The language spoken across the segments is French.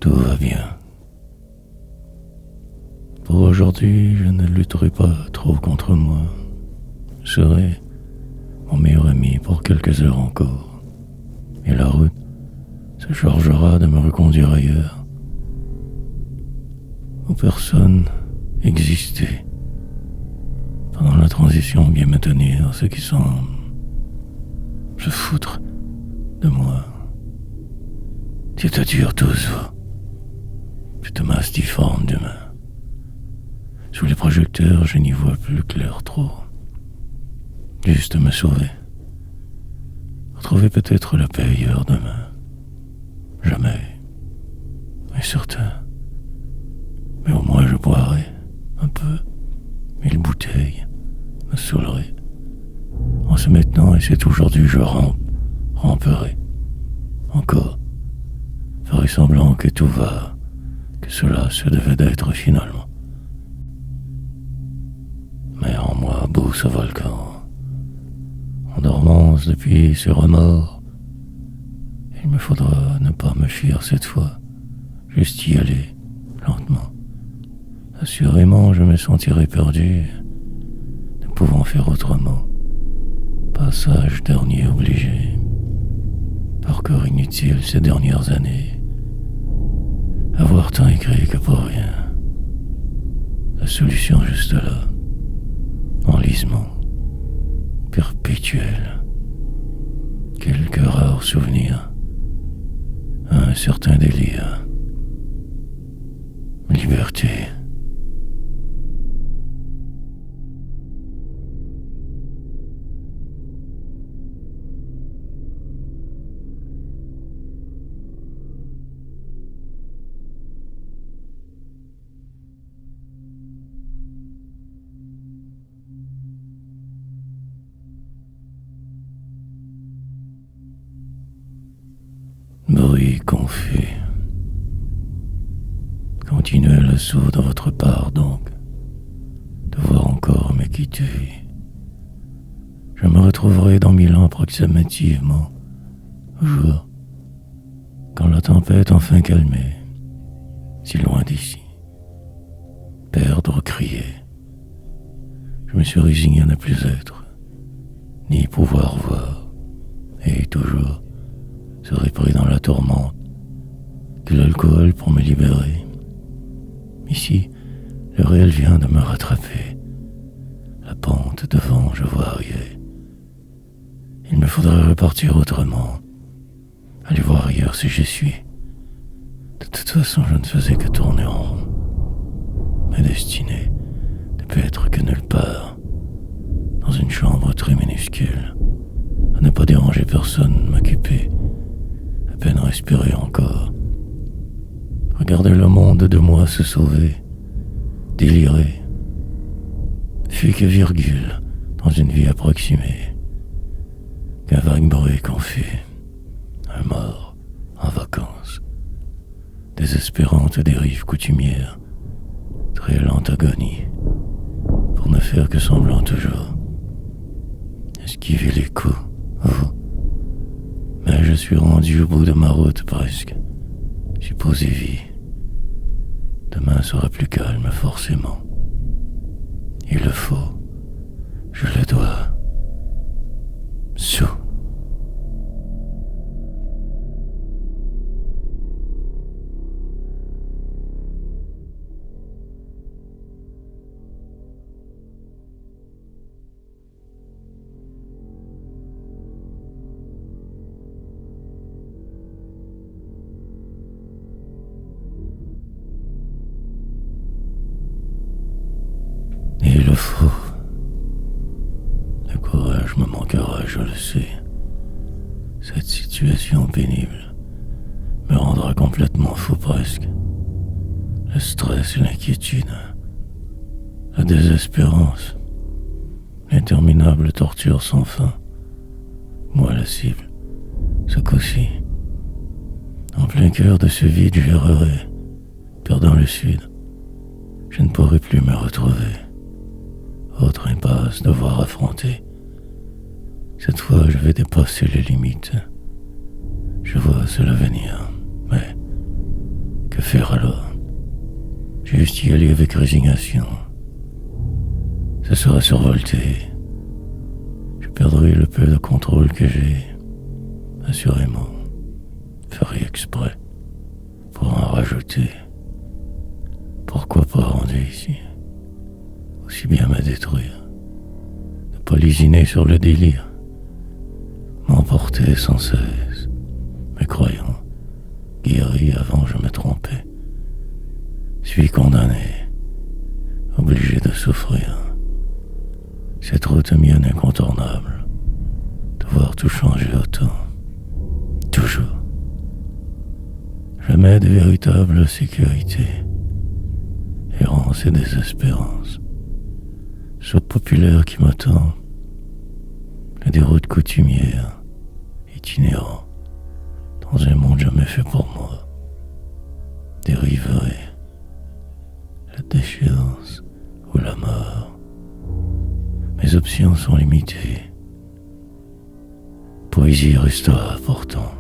Tout va bien. Pour aujourd'hui, je ne lutterai pas trop contre moi. Je serai mon meilleur ami pour quelques heures encore. Et la route se chargera de me reconduire ailleurs, où personne existait. Pendant la transition, bien me tenir ce qui semble se foutre de moi. C'est-à-dire tous vous, cette masse difforme d'humains. Sous les projecteurs, je n'y vois plus clair trop. Juste me sauver. Retrouver peut-être la paix ailleurs demain. Jamais. Mais certain. Mais au moins je boirai un peu. 1000 bouteilles me saouleraient. En se maintenant, et c'est aujourd'hui, je ramperai. Encore. Ferai semblant que tout va, que cela se devait d'être finalement. Mais en moi, beau ce volcan, en dormance depuis ce remords, il me faudra ne pas me fuir cette fois, juste y aller, lentement. Assurément, je me sentirai perdu, ne pouvant faire autrement. Passage dernier obligé, parcours inutile ces dernières années, avoir tant écrit que pour rien. La solution juste là, enlisement, perpétuel, quelques rares souvenirs, un certain délire, liberté. Bruit confus. Continuel assaut de votre part donc, de voir encore me quitter. Je me retrouverai dans 1000 ans approximativement, au jour, quand la tempête enfin calmée, si loin d'ici. Perdre, crier. Je me suis résigné à ne plus être, ni pouvoir voir, et toujours serai pris dans la tourmente que l'alcool pour me libérer. Ici, le réel vient de me rattraper. La pente devant, je vois arriver. Il me faudrait repartir autrement. Aller voir ailleurs si j'y suis. De toute façon, je ne faisais que tourner en rond. Ma destinée ne peut être que nulle part. Dans une chambre très minuscule. À ne pas déranger personne, m'occuper. À peine respirer encore. Regarder le monde de moi se sauver. Délirer. Fut que virgule dans une vie approximée. Qu'un vague bruit confus. Un mort en vacances. Désespérante dérive coutumière. Très lente agonie. Pour ne faire que semblant toujours. Esquiver les coups, vous. Mais je suis rendu au bout de ma route presque. Supposez vie. Demain sera plus calme forcément. Il le faut. Je le dois. Sous. Il le faut. Le courage me manquera, je le sais. Cette situation pénible me rendra complètement fou presque. Le stress et l'inquiétude, la désespérance, l'interminable torture sans fin. Moi la cible, ce coup-ci. En plein cœur de ce vide, j'errerai, perdant le sud. Je ne pourrai plus me retrouver. Autre impasse devoir affronter. Cette fois, je vais dépasser les limites. Je vois cela venir, mais Que faire alors? Juste y aller avec résignation. Ce sera survolté. Je perdrai le peu de contrôle que j'ai. Assurément. Ferai exprès. Pour en rajouter. Pourquoi pas rendre ici? Aussi bien me détruire. Ne pas lésiner sur le délire. M'emporter sans cesse. Me croyant guéri avant je me trompais. Suis condamné. Obligé de souffrir. Cette route mienne incontournable. Devoir tout changer autant. Toujours. Jamais de véritable sécurité. Errance et désespérance. Soupe populaire qui m'attend. La déroute coutumière. Itinérant. Dans un monde jamais fait pour moi. Dériverai. La déchéance ou la mort. Mes options sont limitées. Poésie restera pourtant.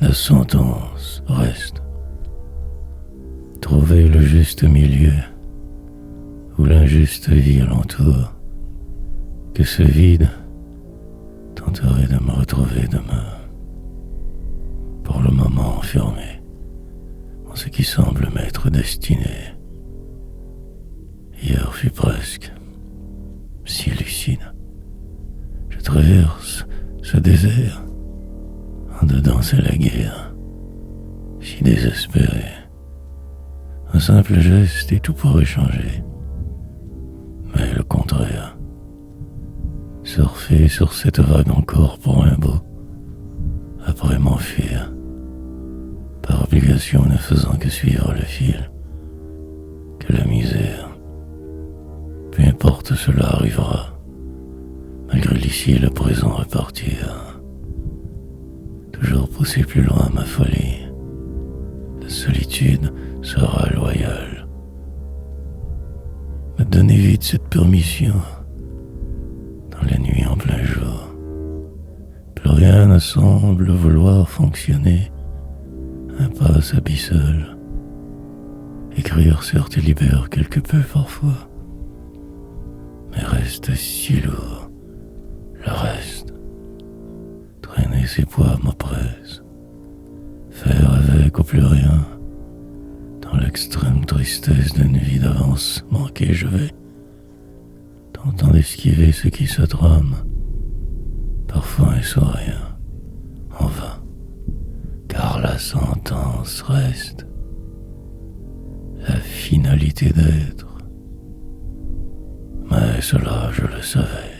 La sentence reste. Trouver le juste milieu où l'injuste vie alentour. Que ce vide tenterait de me retrouver demain. Pour le moment enfermé en ce qui semble m'être destiné. Hier fut presque si lucide. Je traverse ce désert. En dedans c'est la guerre, si désespéré. Un simple geste et tout pourrait changer. Mais le contraire. Surfer sur cette vague encore pour un bout, après m'enfuir, par obligation ne faisant que suivre le fil. Que la misère, peu importe cela arrivera, malgré l'ici le présent repartir. Toujours pousser plus loin ma folie. La solitude sera loyale. Me donner vite cette permission. Dans la nuit en plein jour. Plus rien ne semble vouloir fonctionner. Impasse abyssale. Écrire certes libère quelque peu parfois. Mais reste si lourd. Le reste. Traîner ses poids m'oppresse. Faire avec ou plus rien. Dans l'extrême tristesse d'une vie d'avance manquée je vais. Tentant d'esquiver ce qui se trame. Parfois et sans rien. En vain. Car la sentence reste. La finalité d'être. Mais cela je le savais.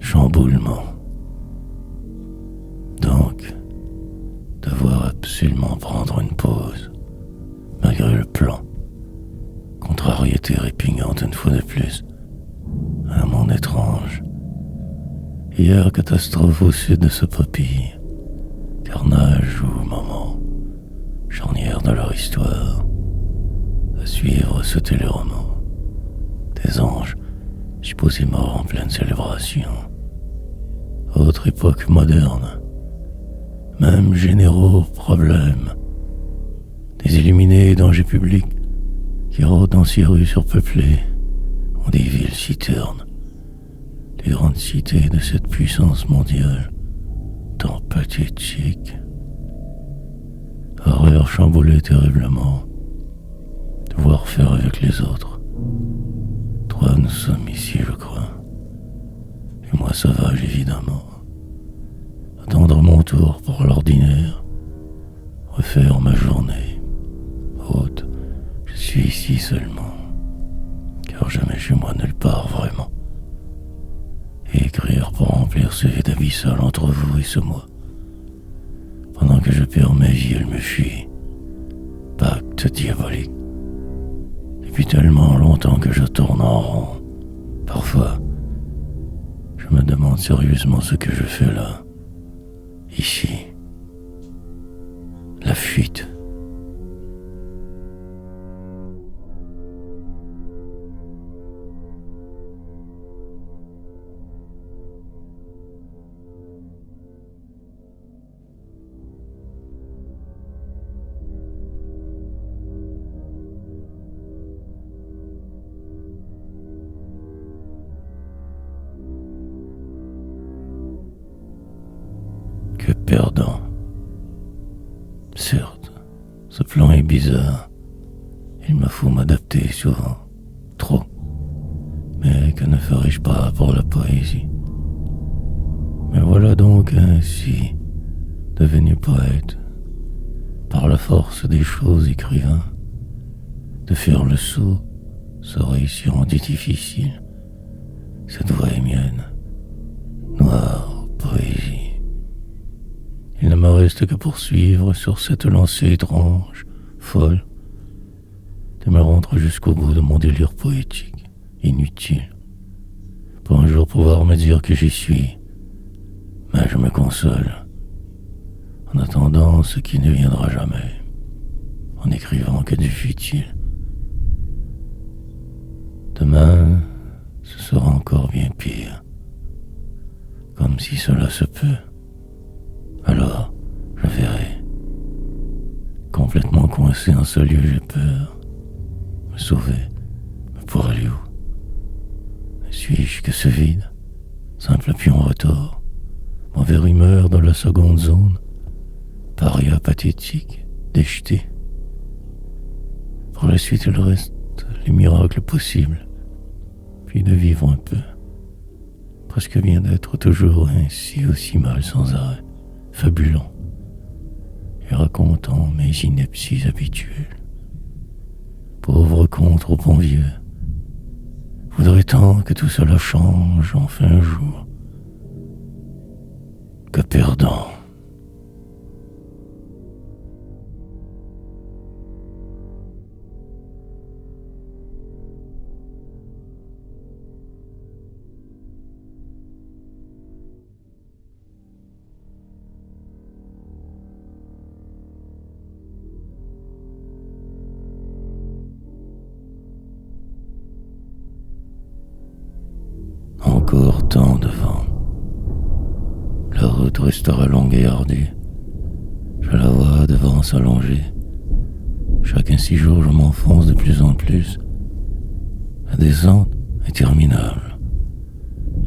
Chamboulement. Donc, devoir absolument prendre une pause, malgré le plan. Contrariété répugnante une fois de plus. Un monde étrange. Hier, catastrophe au sud de ce papille. Carnage ou moment. Charnière de leur histoire. À suivre ce téléroman. Des anges, supposés morts en pleine célébration. Autre époque moderne. Même généraux problèmes. Des illuminés dangers publics qui rôdent dans ces rues surpeuplées, en des villes si ternes, les grandes cités de cette puissance mondiale, tant pathétique. Horreur chamboulée terriblement, devoir faire avec les autres. Toi, nous sommes ici, je crois. Et moi, sauvage, évidemment. mon tour pour l'ordinaire, refaire ma journée. Haute, je suis ici seulement, car jamais chez moi nulle part vraiment. Et écrire pour remplir ce vide abyssal entre vous et ce moi. Pendant que je perds ma vie, elle me fuit. Pacte diabolique. Depuis tellement longtemps que je tourne en rond. Parfois, je me demande sérieusement ce que je fais là. Ici. La fuite. Que perdant. Certes, ce plan est bizarre. Il me faut m'adapter souvent. Trop. Mais que ne ferais-je pas pour la poésie? Mais voilà donc ainsi, devenu poète, par la force des choses écrivain, de faire le saut serait si rendu difficile. Cette voix est mienne, noire poésie. Il ne me reste que poursuivre sur cette lancée étrange, folle, de me rendre jusqu'au bout de mon délire poétique, inutile, pour un jour pouvoir me dire que j'y suis. Mais je me console, en attendant ce qui ne viendra jamais, en écrivant que du futile. Demain, ce sera encore bien pire, comme si cela se peut. Alors, je verrai. Complètement coincé en ce lieu, j'ai peur. Me sauver, mais pour aller où? Suis-je que ce vide? Simple pion retors, mauvais humeur dans la seconde zone, paria pathétique, déjeté. Pour la suite, il reste les miracles possibles, puis de vivre un peu. Presque bien d'être toujours ainsi aussi mal sans arrêt, fabulant et racontant mes inepties habituelles. Pauvre con trop envieux, voudrait tant que tout cela change enfin un jour. Que perdant. Encore tant de vent. La route restera longue et ardue. Je la vois devant s'allonger. Chaque ainsi jour, je m'enfonce de plus en plus. La descente est interminable.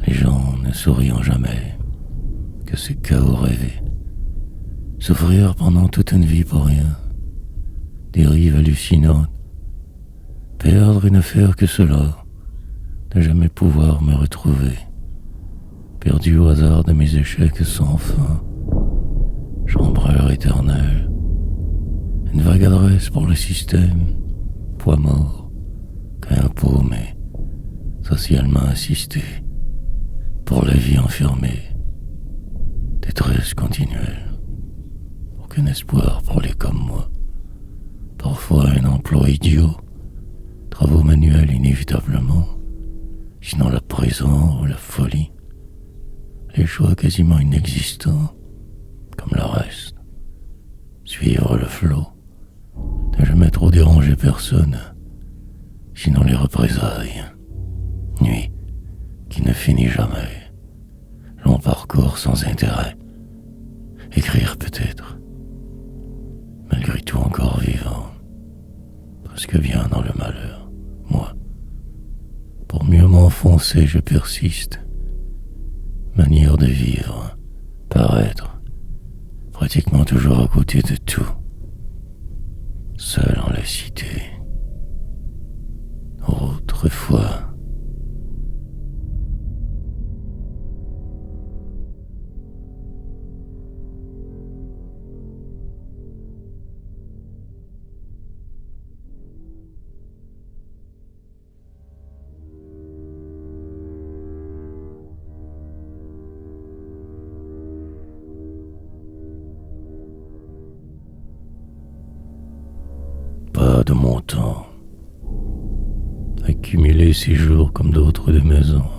Les gens ne souriant jamais. Que ce chaos rêvé. Souffrir pendant toute une vie pour rien. Dérive hallucinante. Perdre et ne faire que cela. Ne jamais pouvoir me retrouver, perdu au hasard de mes échecs sans fin, chambreur éternel, une vague adresse pour le système, poids mort, qu'un paumé, socialement assisté, pour la vie enfermée, détresse continuelle, aucun espoir pour les comme moi, parfois un emploi idiot, travaux manuels inévitablement, sinon la prison ou la folie, les choix quasiment inexistants, comme le reste, suivre le flot, ne jamais trop déranger personne, sinon les représailles, nuit qui ne finit jamais, long parcours sans intérêt, écrire peut-être, malgré tout encore vivant, presque bien dans le malheur, moi. Pour mieux m'enfoncer, je persiste. Manière de vivre, paraître, pratiquement toujours à côté de tout. Seul en la cité. Autrefois. pas de mon temps. Accumuler ces jours comme d'autres des maisons,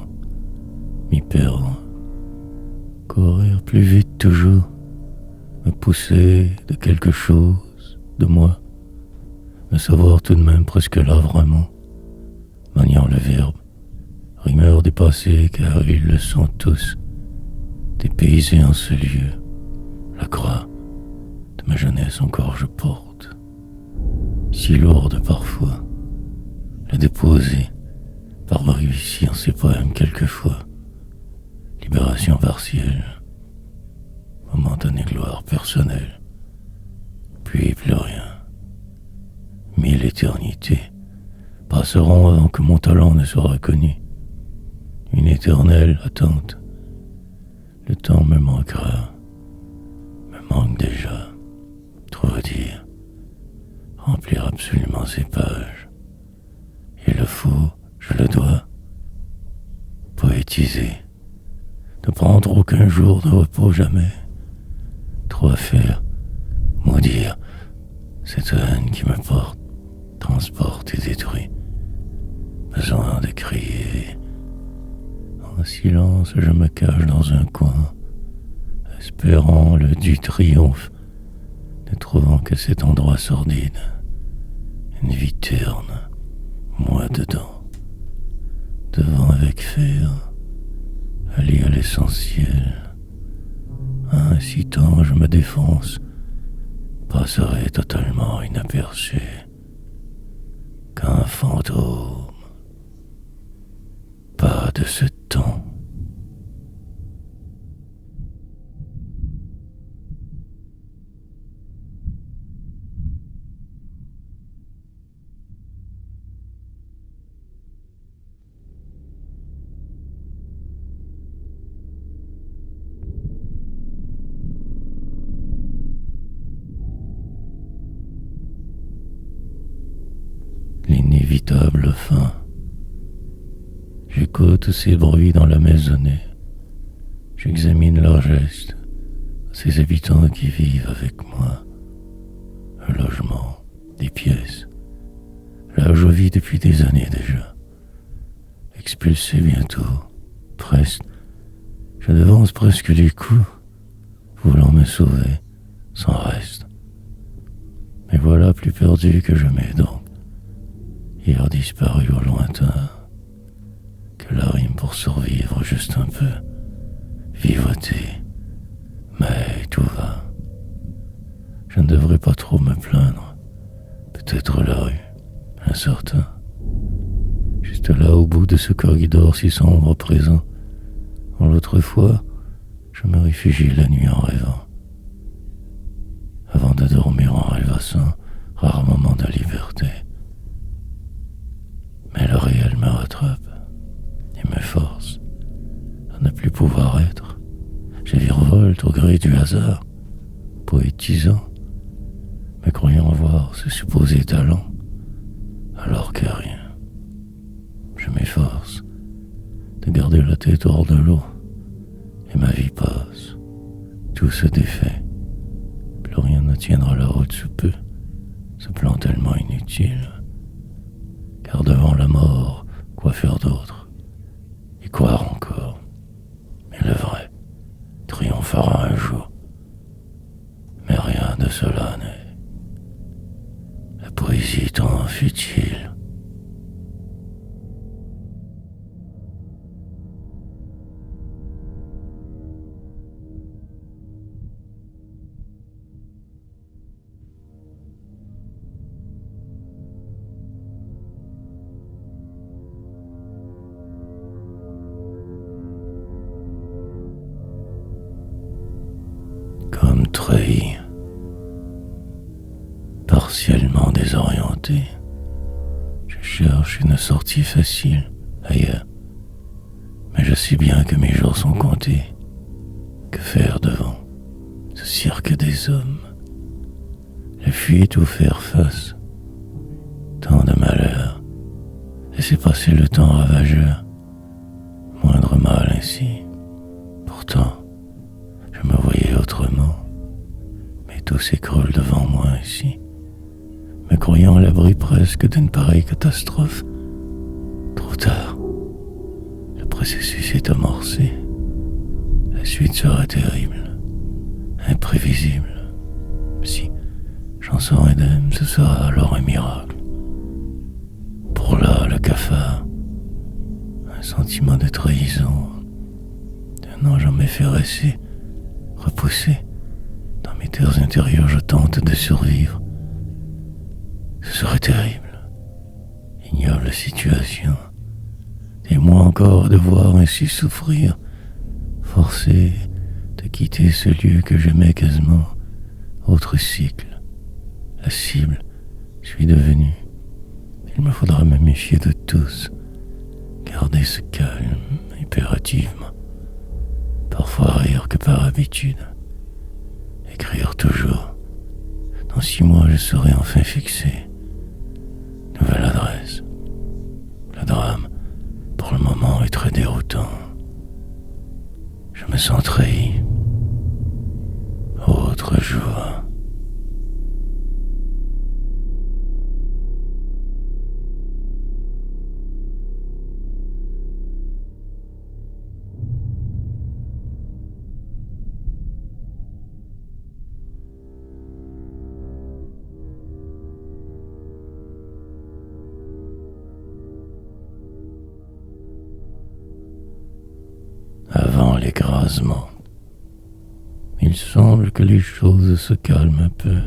m'y perdre, courir plus vite toujours, me pousser de quelque chose, de moi, me savoir tout de même presque là vraiment, maniant le verbe, rimeur des passés car ils le sont tous, dépaysés en ce lieu, la croix de ma jeunesse encore je porte, si lourde parfois, la déposer, par bribes ici en ces poèmes quelquefois, libération partielle, momentanée gloire personnelle, puis plus rien. 1000 éternités passeront avant que mon talent ne soit reconnu. Une éternelle attente. Le temps me manquera, me manque déjà. Trop à dire, remplir absolument ces pages. Il le faut, je le dois. Poétiser, ne prendre aucun jour de repos jamais. Trop à faire, maudire cette haine qui me porte, transporte et détruit. Besoin de crier. En silence, je me cache dans un coin, espérant le du triomphe, ne trouvant que cet endroit sordide, une vie terne, moi dedans, devant avec fer, allié à l'essentiel. Incitant, je me défonce, passerai totalement inaperçu qu'un fantôme. Pas de ce temps. L'inévitable fin. J'écoute ces bruits dans la maisonnée. J'examine leurs gestes, ces habitants qui vivent avec moi. Un logement, des pièces. Là où je vis depuis des années déjà. Expulsé bientôt, presque. Je devance presque les coups, voulant me sauver, sans reste. Mais voilà plus perdu que jamais donc. Hier disparu au lointain. Que la rime pour survivre juste un peu, vivoter, mais tout va. Je ne devrais pas trop me plaindre, peut-être la rue, incertain. Juste là au bout de ce corridor si sombre présent, en l'autre fois, je me réfugie la nuit en rêvant. Avant de dormir en rêvassant, rare moment de liberté. Mais le réel me rattrape. Et me force à ne plus pouvoir être. Je virevolte au gré du hasard, poétisant, me croyant voir ce supposé talent, alors que rien. Je m'efforce de garder la tête hors de l'eau, et ma vie passe, tout se défait, plus rien ne tiendra la route sous peu, ce plan tellement inutile, car devant la mort, quoi faire d'autre? Y croire encore, mais le vrai triomphera un jour. Mais rien de cela n'est. La poésie tant futile. Comme trahi, partiellement désorienté, je cherche une sortie facile ailleurs, mais je sais bien que mes jours sont comptés. Que faire devant ce cirque des hommes? La fuite ou faire face? Tant de malheurs, laisser passer le temps ravageur, moindre mal ainsi. Pourtant, je me voyais autrement, mais tout s'écroule devant moi ici, me me croyant à l'abri presque d'une pareille catastrophe. Trop tard. Le processus est amorcé. La suite sera terrible, imprévisible. Si j'en sors indemne, ce sera alors un miracle. Pour là, le cafard, un sentiment de trahison, d'un non jamais fait rester, repoussé. Dans mes terres intérieures, je tente de survivre. Ce serait terrible. Ignoble situation. Et moi encore de voir ainsi souffrir, forcé de quitter ce lieu que j'aimais quasiment. Autre cycle. La cible, je suis devenu. Il me faudra me méfier de tous. Garder ce calme, impérativement. Parfois rire que par habitude. Écrire toujours. Dans 6 mois, je serai enfin fixé. Nouvelle adresse. Le drame, pour le moment, est très déroutant. Je me sens trahi. Autre jour. Avant l'écrasement, il semble que les choses se calment un peu.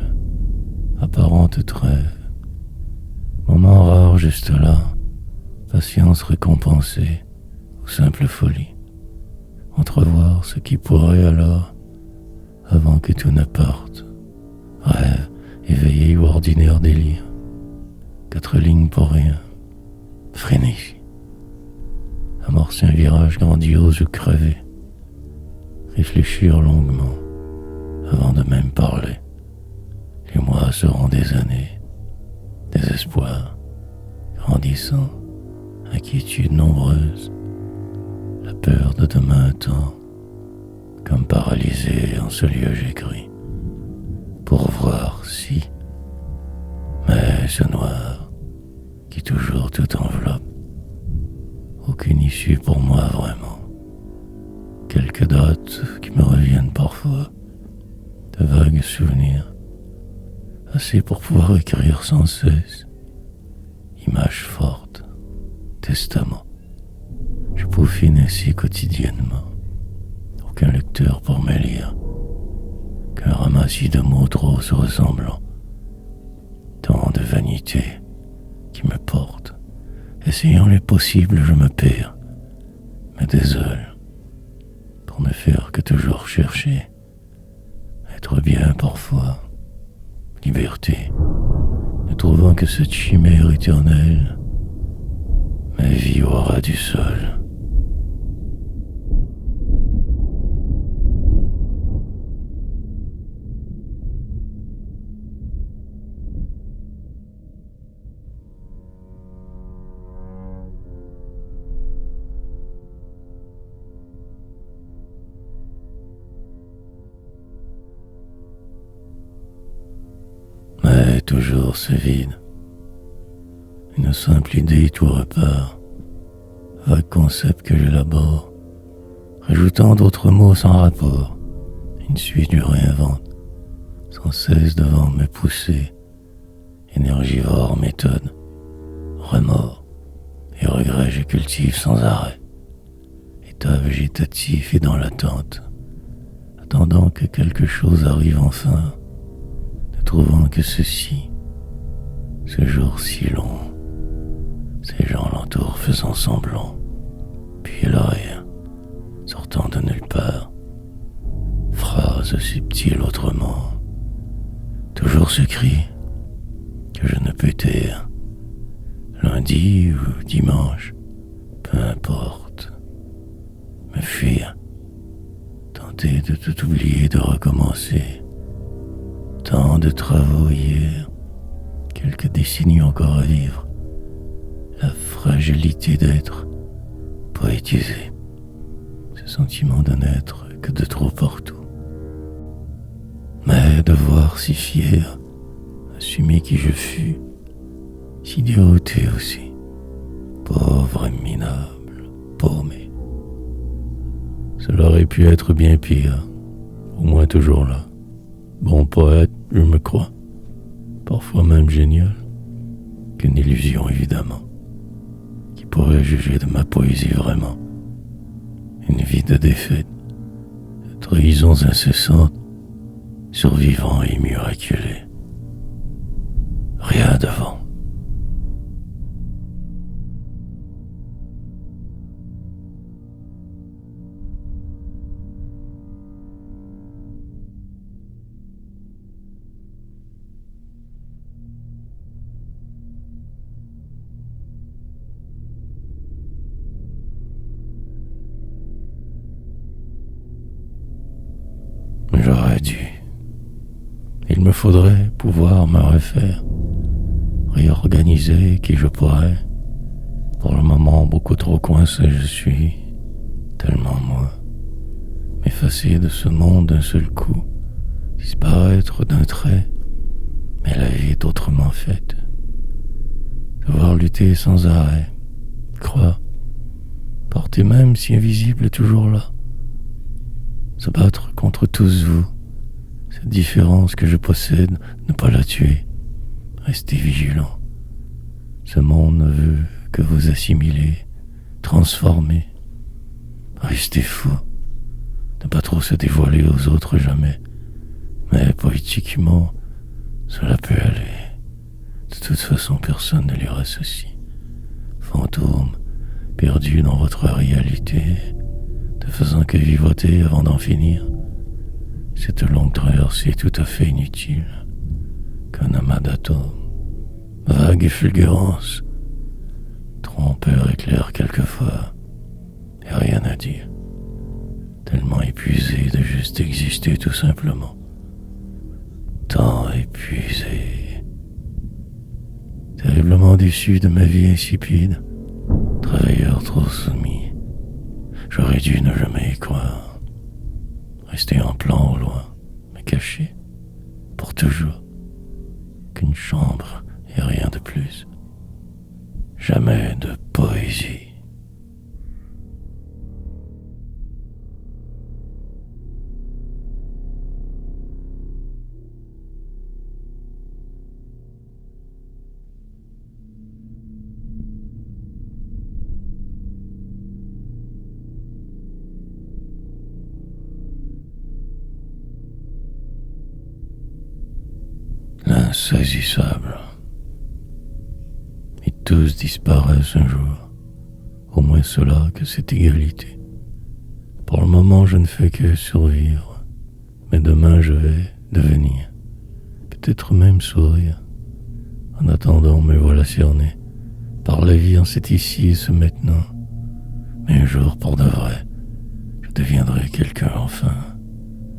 Apparente trêve. Moment rare juste là. Patience récompensée ou simple folie. Entrevoir ce qui pourrait alors, avant que tout ne parte. Rêve éveillé ou ordinaire délire. 4 lignes pour rien. Frénésie. Amorcer un virage grandiose ou crever. Réfléchir longuement avant de même parler. Les mois seront des années. Désespoir grandissant, inquiétudes nombreuses. La peur de demain attend. Comme paralysé en ce lieu j'écris. Pour voir si. Mais ce noir qui toujours tout enveloppe. Aucune issue pour moi vraiment. Quelques dates qui me reviennent parfois, de vagues souvenirs, assez pour pouvoir écrire sans cesse. Images fortes, testament. Je peaufine ainsi quotidiennement. Aucun lecteur pour me lire, qu'un ramassis de mots trop se ressemblant. Tant de vanité qui me porte. Essayant les possibles, je me perds, me désole, pour ne faire que toujours chercher, être bien parfois, liberté, ne trouvant que cette chimère éternelle, ma vie au ras du sol. Mais toujours ce vide. Une simple idée tout repart. Vague concept que j'élabore, rajoutant d'autres mots sans rapport. Une suite du réinvente, sans cesse devant me pousser. Énergivore, méthode, remords et regrets je cultive sans arrêt. État végétatif et dans l'attente, attendant que quelque chose arrive enfin. Ne trouvant que ceci, ce jour si long, ces gens l'entourent faisant semblant, puis là rien, sortant de nulle part, phrase subtile autrement, toujours ce cri que je ne peux taire, lundi ou dimanche, peu importe, me fuir, tenter de tout oublier, de recommencer. Tant de travaux hier, quelques décennies encore à vivre, la fragilité d'être poétisé, ce sentiment de n'être que de trop partout. Mais de voir si fier, assumer qui je fus, si dérouté aussi, pauvre et minable, paumé. Cela aurait pu être bien pire, au moins toujours là. Bon poète, je me crois, parfois même génial, qu'une illusion évidemment, qui pourrait juger de ma poésie vraiment. Une vie de défaite, de trahisons incessantes, survivant et miraculé. Rien devant. J'aurais dû. Il me faudrait pouvoir me refaire, réorganiser qui je pourrais. Pour le moment, beaucoup trop coincé je suis, tellement moi. M'effacer de ce monde d'un seul coup, disparaître d'un trait, mais la vie est autrement faite. Devoir lutter sans arrêt, croire, porter même si invisible toujours là. Se battre contre tous vous, cette différence que je possède, ne pas la tuer, rester vigilant. Ce monde ne veut que vous assimiler, transformer, rester fou, ne pas trop se dévoiler aux autres jamais, mais poétiquement, cela peut aller. De toute façon, personne ne lira ceci. Fantôme, perdu dans votre réalité, ne faisant que vivoter avant d'en finir. Cette longue traversée tout à fait inutile, qu'un amas d'atomes, vague effulgérance, trompeur éclair quelquefois, et rien à dire, tellement épuisé de juste exister tout simplement. Tant épuisé, terriblement déçu de ma vie insipide, travailleur trop soumis. J'aurais dû ne jamais y croire, rester en plan au loin, me cacher, pour toujours, qu'une chambre et rien de plus. Jamais de poésie. L'insaisissable. Et tous disparaissent un jour, au moins cela que cette égalité. Pour le moment, je ne fais que survivre, mais demain je vais devenir, peut-être même sourire. En attendant, me voilà cerné par la vie en cet ici et ce maintenant. Mais un jour, pour de vrai, je deviendrai quelqu'un enfin,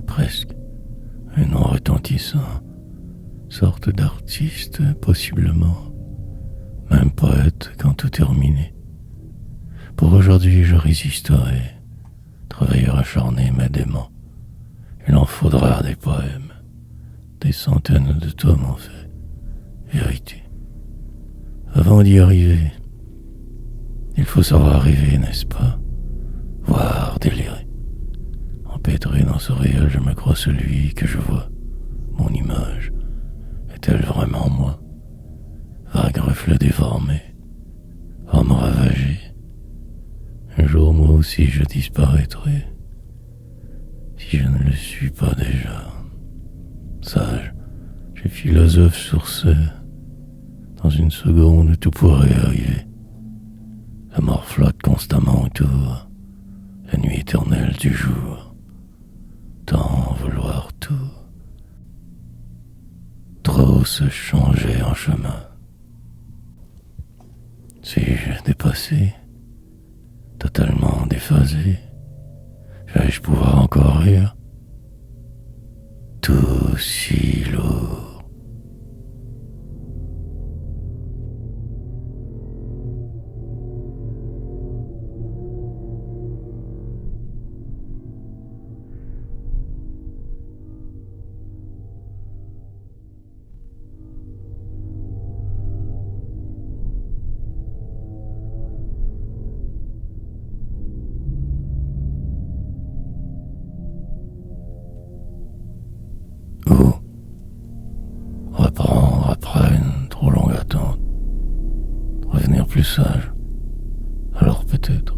presque, un nom retentissant, sorte d'artiste possiblement, même poète quand tout est terminé. Pour aujourd'hui, je résisterai, travailleur acharné mais dément. Il en faudra des poèmes, des centaines de tomes en fait, vérité. Avant d'y arriver, il faut savoir rêver, n'est-ce pas? Voir, délirer. Empêtré dans ce réel, je me crois celui que je vois. Mon image est-elle vraiment moi? Vague reflet déformé, homme ravagé. Un jour, moi aussi, je disparaîtrai, si je ne le suis pas déjà. Sage, je philosophe sur ce. Dans une seconde, tout pourrait arriver. La mort flotte constamment autour, la nuit éternelle du jour. Tant vouloir tout, trop se changer en chemin. Suis-je dépassé, totalement déphasé? Vais-je pouvoir encore rire? Tout si lourd. plus sage. Alors peut-être,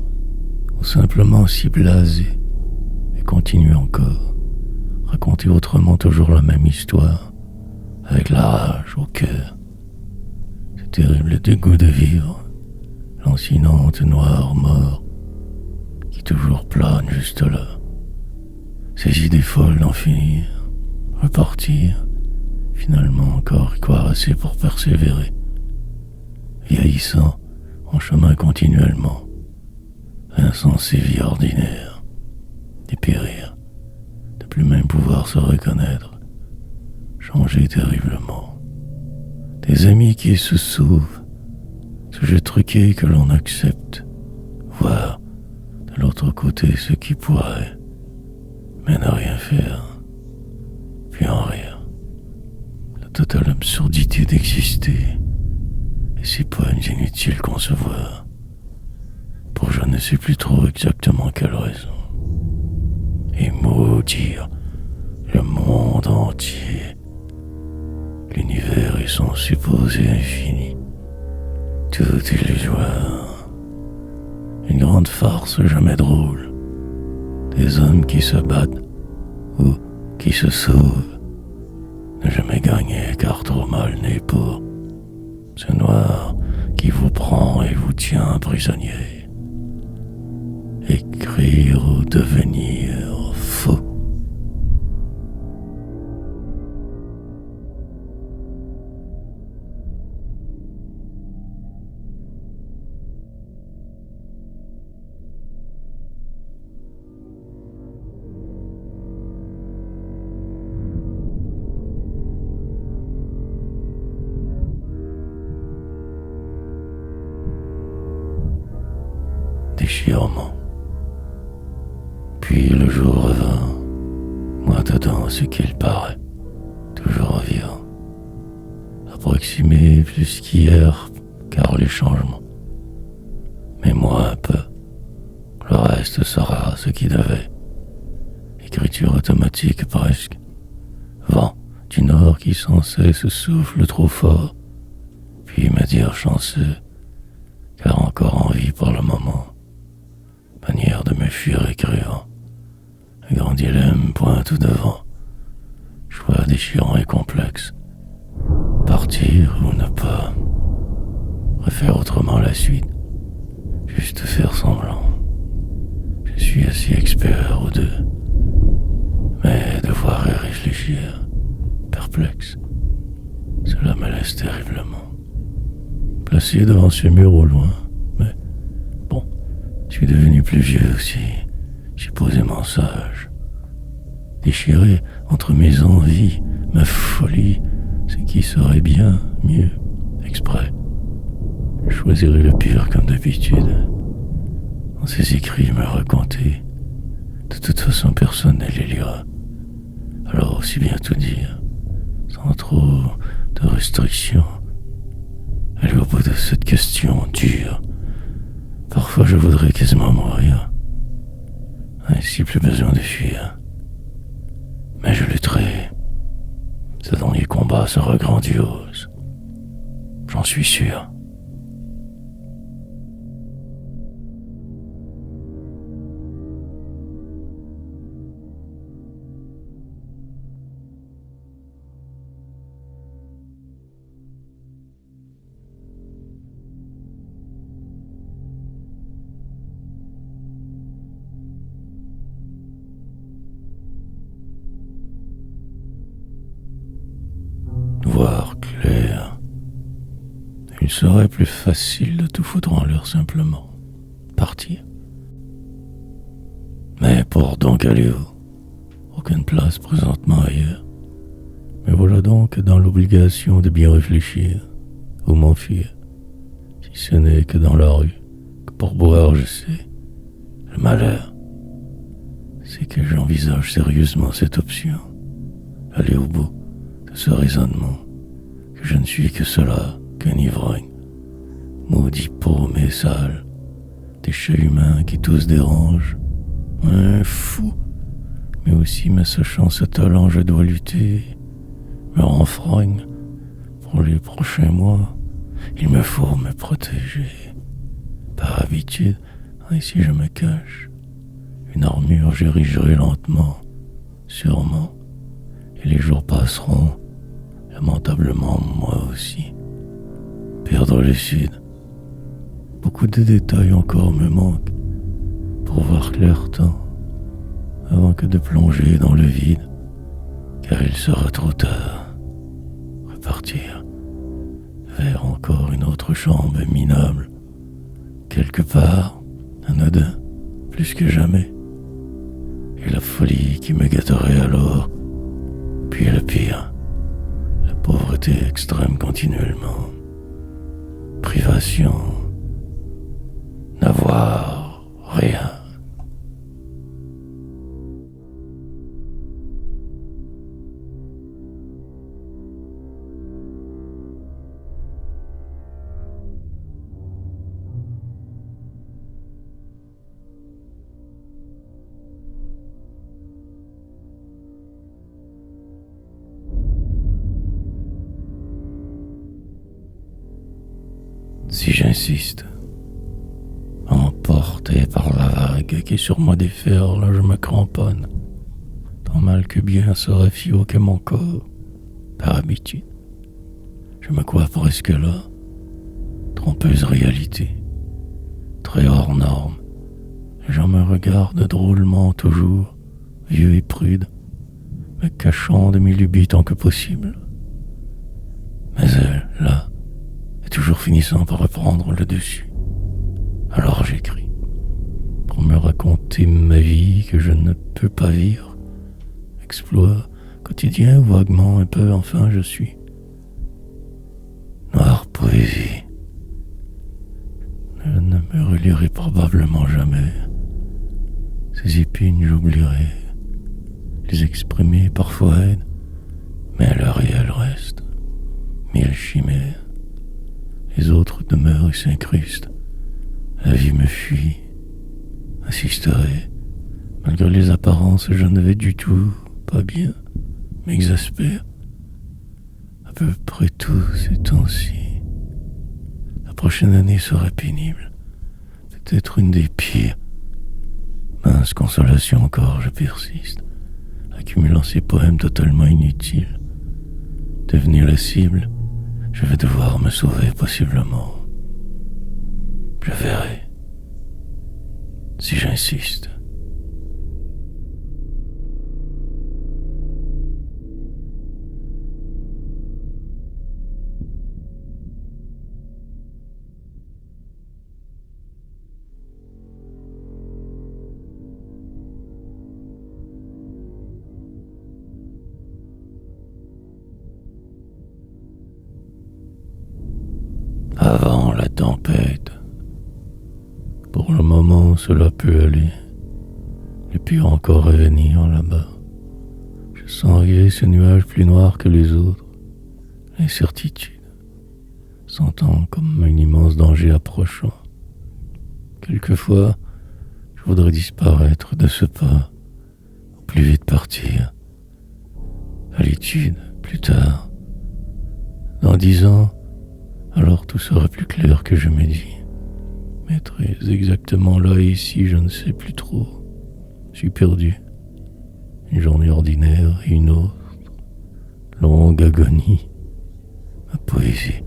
ou simplement si blasé, et continuer encore, raconter autrement toujours la même histoire, avec la rage au cœur. Ce terrible dégoût de vivre, lancinante noire mort, qui toujours plane juste là. Ces idées folles d'en finir, repartir, finalement encore y croire assez pour persévérer, vieillissant en chemin continuellement, insensé vie ordinaire, dépérir, de plus même pouvoir se reconnaître, changer terriblement. Des amis qui se sauvent, ce jeu truqué que l'on accepte, voir de l'autre côté ce qui pourrait, mais ne rien faire, puis en rire. La totale absurdité d'exister, et ces poèmes inutiles concevoir, pour je ne sais plus trop exactement quelle raison. Et maudire le monde entier, l'univers et son supposé infini, tout illusoire, une grande farce jamais drôle, des hommes qui se battent ou qui se sauvent, ne jamais gagner car trop mal né pour ce noir qui vous prend et vous tient prisonnier. Écrire ou devenir faux. Déchirement. Puis le jour revint, moi dedans ce qu'il paraît, toujours vivant, approximé plus qu'hier, car les changements, mais moi un peu, le reste sera ce qui devait, écriture automatique presque, vent du nord qui sans cesse souffle trop fort, puis me dire chanceux, car encore en vie pour le moment, manière de me fuir écrivant. Un grand dilemme point tout devant, choix déchirant et complexe. Partir ou ne pas, refaire autrement la suite, juste faire semblant. Je suis assez expert aux deux, mais devoir y réfléchir, perplexe, cela me laisse terriblement. Placé devant ce mur au loin, mais bon, je suis devenu plus vieux aussi. J'ai posé mon sage, déchiré entre mes envies, ma folie, ce qui serait bien mieux, exprès. Je choisirai le pire comme d'habitude. Dans ces écrits me raconter, de toute façon personne ne les lira. Alors aussi bien tout dire, sans trop de restrictions. Aller au bout de cette question dure. Parfois je voudrais quasiment mourir. Ainsi plus besoin de fuir. Mais je lutterai. Ce dernier combat sera grandiose. J'en suis sûr. Voir clair. Il serait plus facile de tout foutre en l'air simplement. Partir. Mais pour donc aller où? Aucune place présentement ailleurs. Mais voilà donc dans l'obligation de bien réfléchir, ou m'enfuir, si ce n'est que dans la rue, que pour boire je sais. Le malheur, c'est que j'envisage sérieusement cette option, aller au bout de ce raisonnement, que je ne suis que cela, qu'un ivrogne, maudit paume et sale, déchets humains qui tous dérangent, un fou, mais aussi me sachant ce talent je dois lutter, me renfrogne pour les prochains mois, il me faut me protéger. Par habitude, ici je me cache. Une armure j'érigerai lentement, sûrement, et les jours passeront, lamentablement moi aussi. Perdre le sud. Beaucoup de détails encore me manquent pour voir clair temps, avant que de plonger dans le vide, car il sera trop tard. Repartir vers encore une autre chambre minable, quelque part, anodin, plus que jamais, et la folie qui me gâterait alors, puis le pire, la pauvreté extrême continuellement, privation, n'avoir rien. Si j'insiste, emporté par la vague qui sur moi déferle, je me cramponne, tant mal que bien serait fioqué mon corps, par habitude. Je me crois presque là, trompeuse réalité, très hors norme. Les gens me regardent drôlement toujours, vieux et prude, me cachant de mes lubies tant que possible. Mais elle, là, est toujours finissant par reprendre le dessus. Alors j'écris, pour me raconter ma vie que je ne peux pas vivre. Exploit quotidien, vaguement un peu, enfin je suis. Noire poésie. Je ne me relirai probablement jamais. Ces épines j'oublierai. Les exprimer parfois aide, mais le réel reste. Mille chimères. Les autres demeurent et s'incrustent. La vie me fuit. Assisterai. Malgré les apparences, je ne vais du tout pas bien. M'exaspère. À peu près tout ces temps-ci. La prochaine année sera pénible. Peut-être une des pires. Mince consolation encore, je persiste. Accumulant ces poèmes totalement inutiles. Devenir la cible, je vais devoir me sauver possiblement. Je verrai. Si j'insiste. Avant la tempête. Pour le moment, cela peut aller. Le pire encore est venir là-bas. Je sens arriver ce nuage plus noir que les autres. L'incertitude, sentant comme un immense danger approchant. Quelquefois, je voudrais disparaître de ce pas, ou plus vite partir. À l'étude, plus tard. Dans 10 ans, alors tout sera plus clair que je me dis. Mais très exactement là et ici, je ne sais plus trop. Je suis perdu. Une journée ordinaire et une autre. Longue agonie. Ma poésie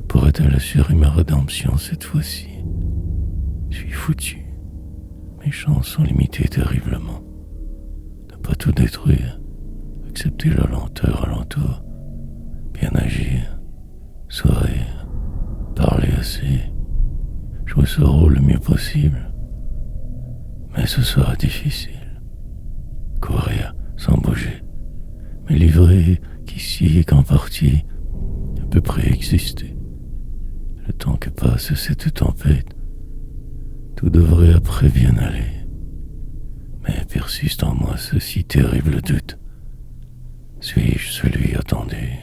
pourrait-elle assurer ma rédemption cette fois-ci? Je suis foutu. Mes chances sont limitées terriblement. Ne pas tout détruire. Accepter la lenteur alentour. Bien agir. Sourire. Parler assez. Jouer ce rôle le mieux possible. Mais ce sera difficile. Courir sans bouger. Me livrer qu'ici et qu'en partie, à peu près exister. Le temps que passe cette tempête, tout devrait après bien aller. Mais persiste en moi ce si terrible doute. Suis-je celui attendu?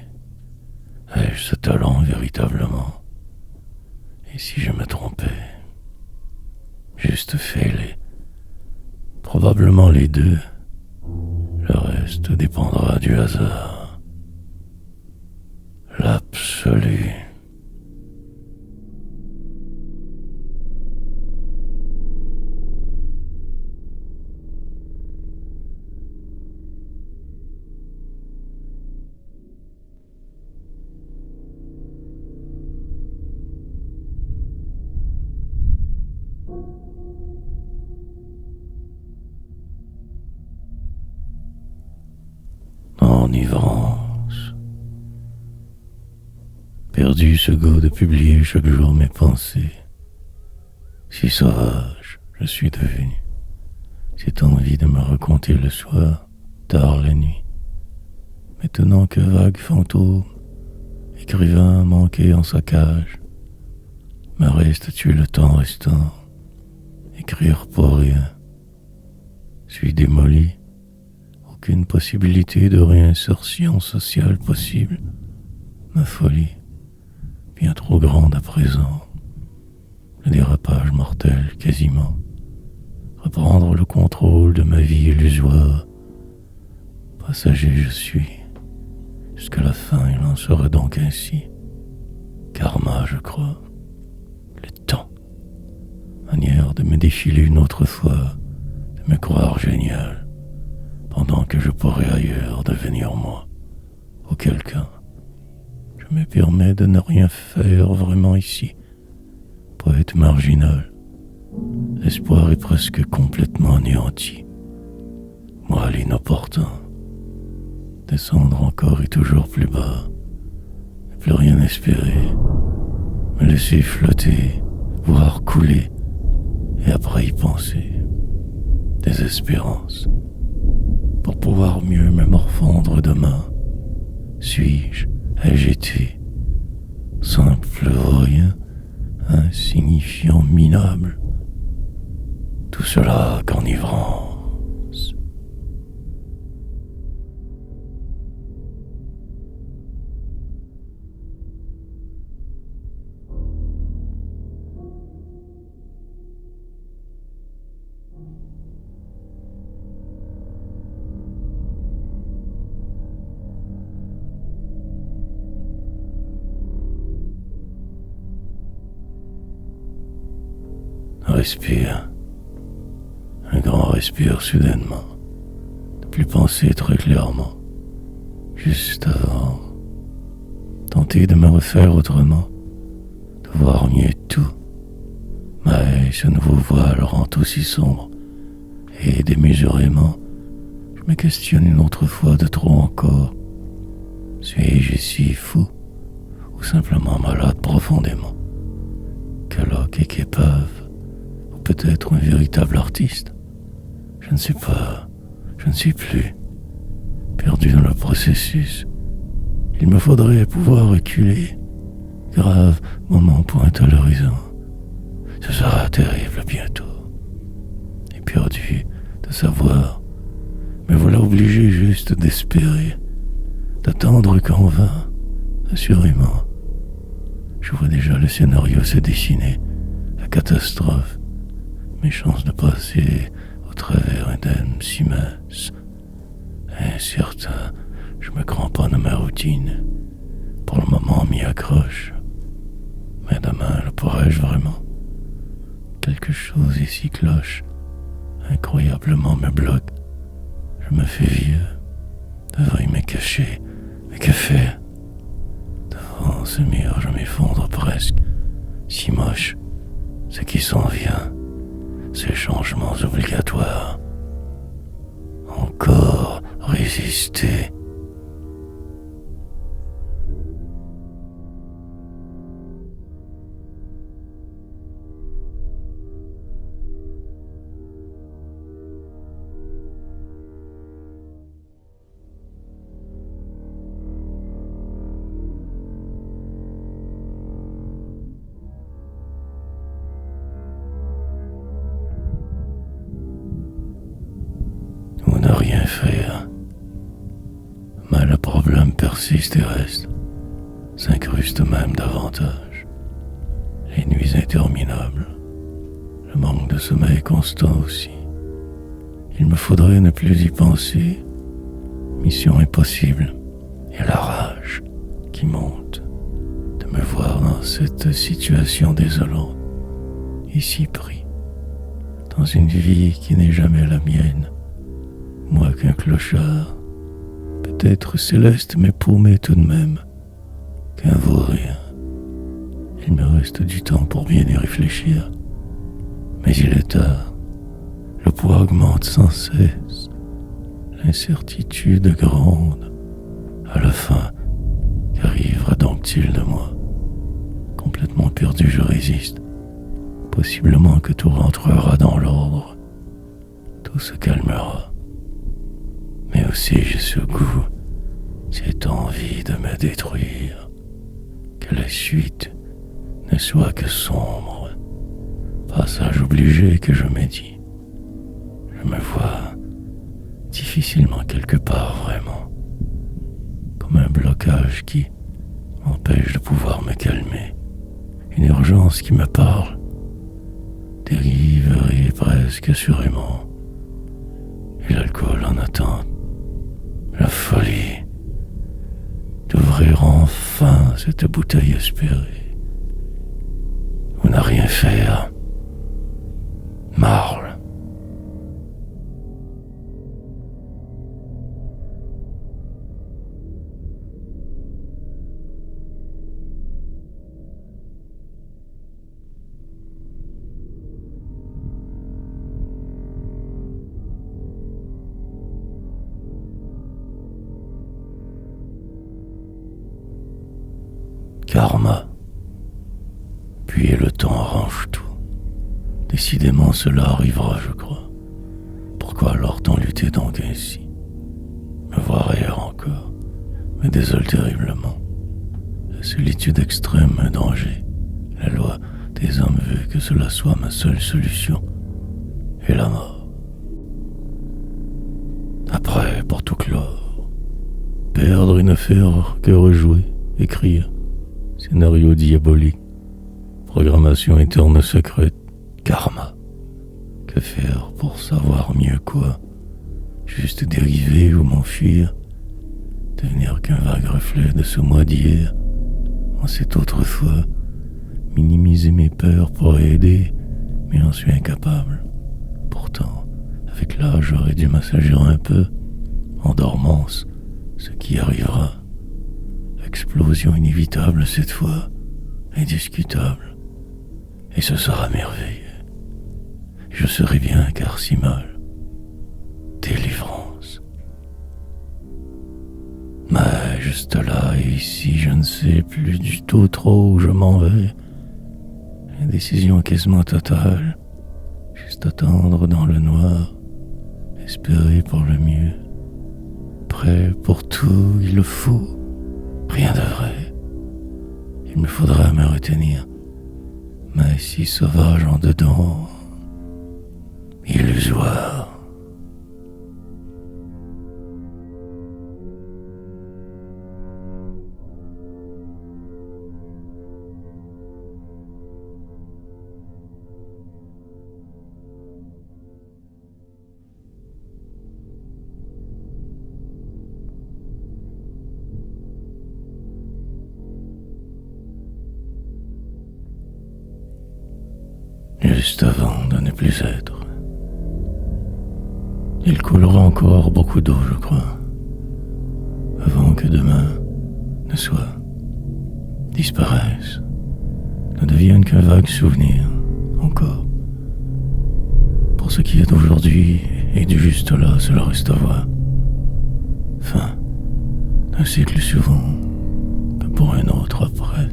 Ai-je ce talent véritablement? Et si je me trompais? Juste fais-les. Probablement les deux. Le reste dépendra du hasard. L'absolu. Enivrance. Perdu ce goût de publier chaque jour mes pensées. Si sauvage je suis devenu. Cette envie de me raconter le soir, tard la nuit. Maintenant que vague fantôme, écrivain manqué en sa cage, me reste-tu le temps restant, écrire pour rien. Suis démoli, aucune possibilité de réinsertion sociale possible. Ma folie, bien trop grande à présent. Le dérapage mortel quasiment. Reprendre le contrôle de ma vie illusoire. Passager je suis. Jusqu'à la fin il en sera donc ainsi. Karma je crois. Le temps. Manière de me défiler une autre fois. De me croire génial. Pendant que je pourrais ailleurs devenir moi. Ou quelqu'un. Je me permets de ne rien faire vraiment ici. Poète marginal. L'espoir est presque complètement anéanti. Moi l'inopportun. Descendre encore et toujours plus bas. Ne plus rien espérer. Me laisser flotter, voir couler, et après y penser. Désespérance. Pour pouvoir mieux me morfondre demain. Suis-je agité, simple vaurien, insignifiant, minable. Tout cela qu'enivrance. Respire. Un grand respire soudainement. Ne plus penser très clairement. Juste avant. Tenter de me refaire autrement. De voir mieux tout. Mais ce nouveau voile rend aussi sombre. Et démesurément, je me questionne une autre fois de trop encore. Suis-je si fou? Ou simplement malade profondément? Caloque et qu'épave? Peut-être un véritable artiste. Je ne sais pas, je ne sais plus. Perdu dans le processus. Il me faudrait pouvoir reculer. Grave moment pointe à l'horizon. Ce sera terrible bientôt. Et perdu de savoir. Me voilà obligé juste d'espérer. D'attendre qu'en vain. Assurément. Je vois déjà le scénario se dessiner. La catastrophe. Mes chances de passer au travers d'un si mince. Incertain, je me cramponne à ma routine. Pour le moment, m'y accroche. Mais demain, le pourrais-je vraiment? Quelque chose ici cloche. Incroyablement me bloque. Je me fais vieux. Devrais me cacher. Mais que faire? Devant ce mur, je m'effondre presque. Si moche. Ce qui s'en vient. Ces changements obligatoires. Encore résister. Ne rien faire. Mais le problème persiste et reste, s'incruste même davantage. Les nuits interminables, le manque de sommeil constant aussi. Il me faudrait ne plus y penser. Mission impossible. Et la rage qui monte de me voir dans cette situation désolante, ici pris, dans une vie qui n'est jamais la mienne. Moi qu'un clochard, peut-être céleste mais paumé tout de même, qu'un vaurien. Il me reste du temps pour bien y réfléchir. Mais il est tard. Le poids augmente sans cesse. L'incertitude grande. À la fin, qu'arrivera donc-il de moi? Complètement perdu, je résiste. Possiblement que tout rentrera dans l'ordre. Tout se calmera. Mais aussi j'ai ce goût, cette envie de me détruire. Que la suite ne soit que sombre. Passage obligé que je médis. Je me vois difficilement quelque part vraiment. Comme un blocage qui m'empêche de pouvoir me calmer. Une urgence qui me parle. Dériverait presque assurément. Et l'alcool en attente. La folie d'ouvrir enfin cette bouteille espérée. Ou n'a rien faire. Marle. Karma. Puis le temps arrange tout. Décidément cela arrivera, je crois. Pourquoi alors tant lutter donc ainsi? Me voir ailleurs encore me désole terriblement. La solitude extrême, un danger. La loi des hommes veut que cela soit ma seule solution. Et la mort. Après, pour tout clore, perdre et ne faire que rejouer, écrire. Scénario diabolique, programmation éterne secrète, karma. Que faire pour savoir mieux quoi? Juste dériver ou m'enfuir? Devenir qu'un vague reflet de ce mois d'hier? En cette autre fois, minimiser mes peurs pour aider, mais j'en suis incapable. Pourtant, avec l'âge, j'aurais dû m'assagir un peu, en dormance, ce qui arrivera. Explosion inévitable cette fois, indiscutable, et ce sera merveilleux. Je serai bien car si mal. Délivrance. Mais juste là et ici, je ne sais plus du tout trop où je m'en vais. Indécision quasiment totale. Juste attendre dans le noir, espérer pour le mieux. Prêt pour tout, il le faut. Rien de vrai. Il me faudra me retenir. Mais si sauvage en dedans, illusoire. Juste avant de ne plus être. Il coulera encore beaucoup d'eau, je crois, avant que demain ne soit, disparaisse, ne devienne qu'un vague souvenir, encore. Pour ce qui est d'aujourd'hui et du juste là, cela reste à voir. Fin d'un cycle souvent, que pour un autre après.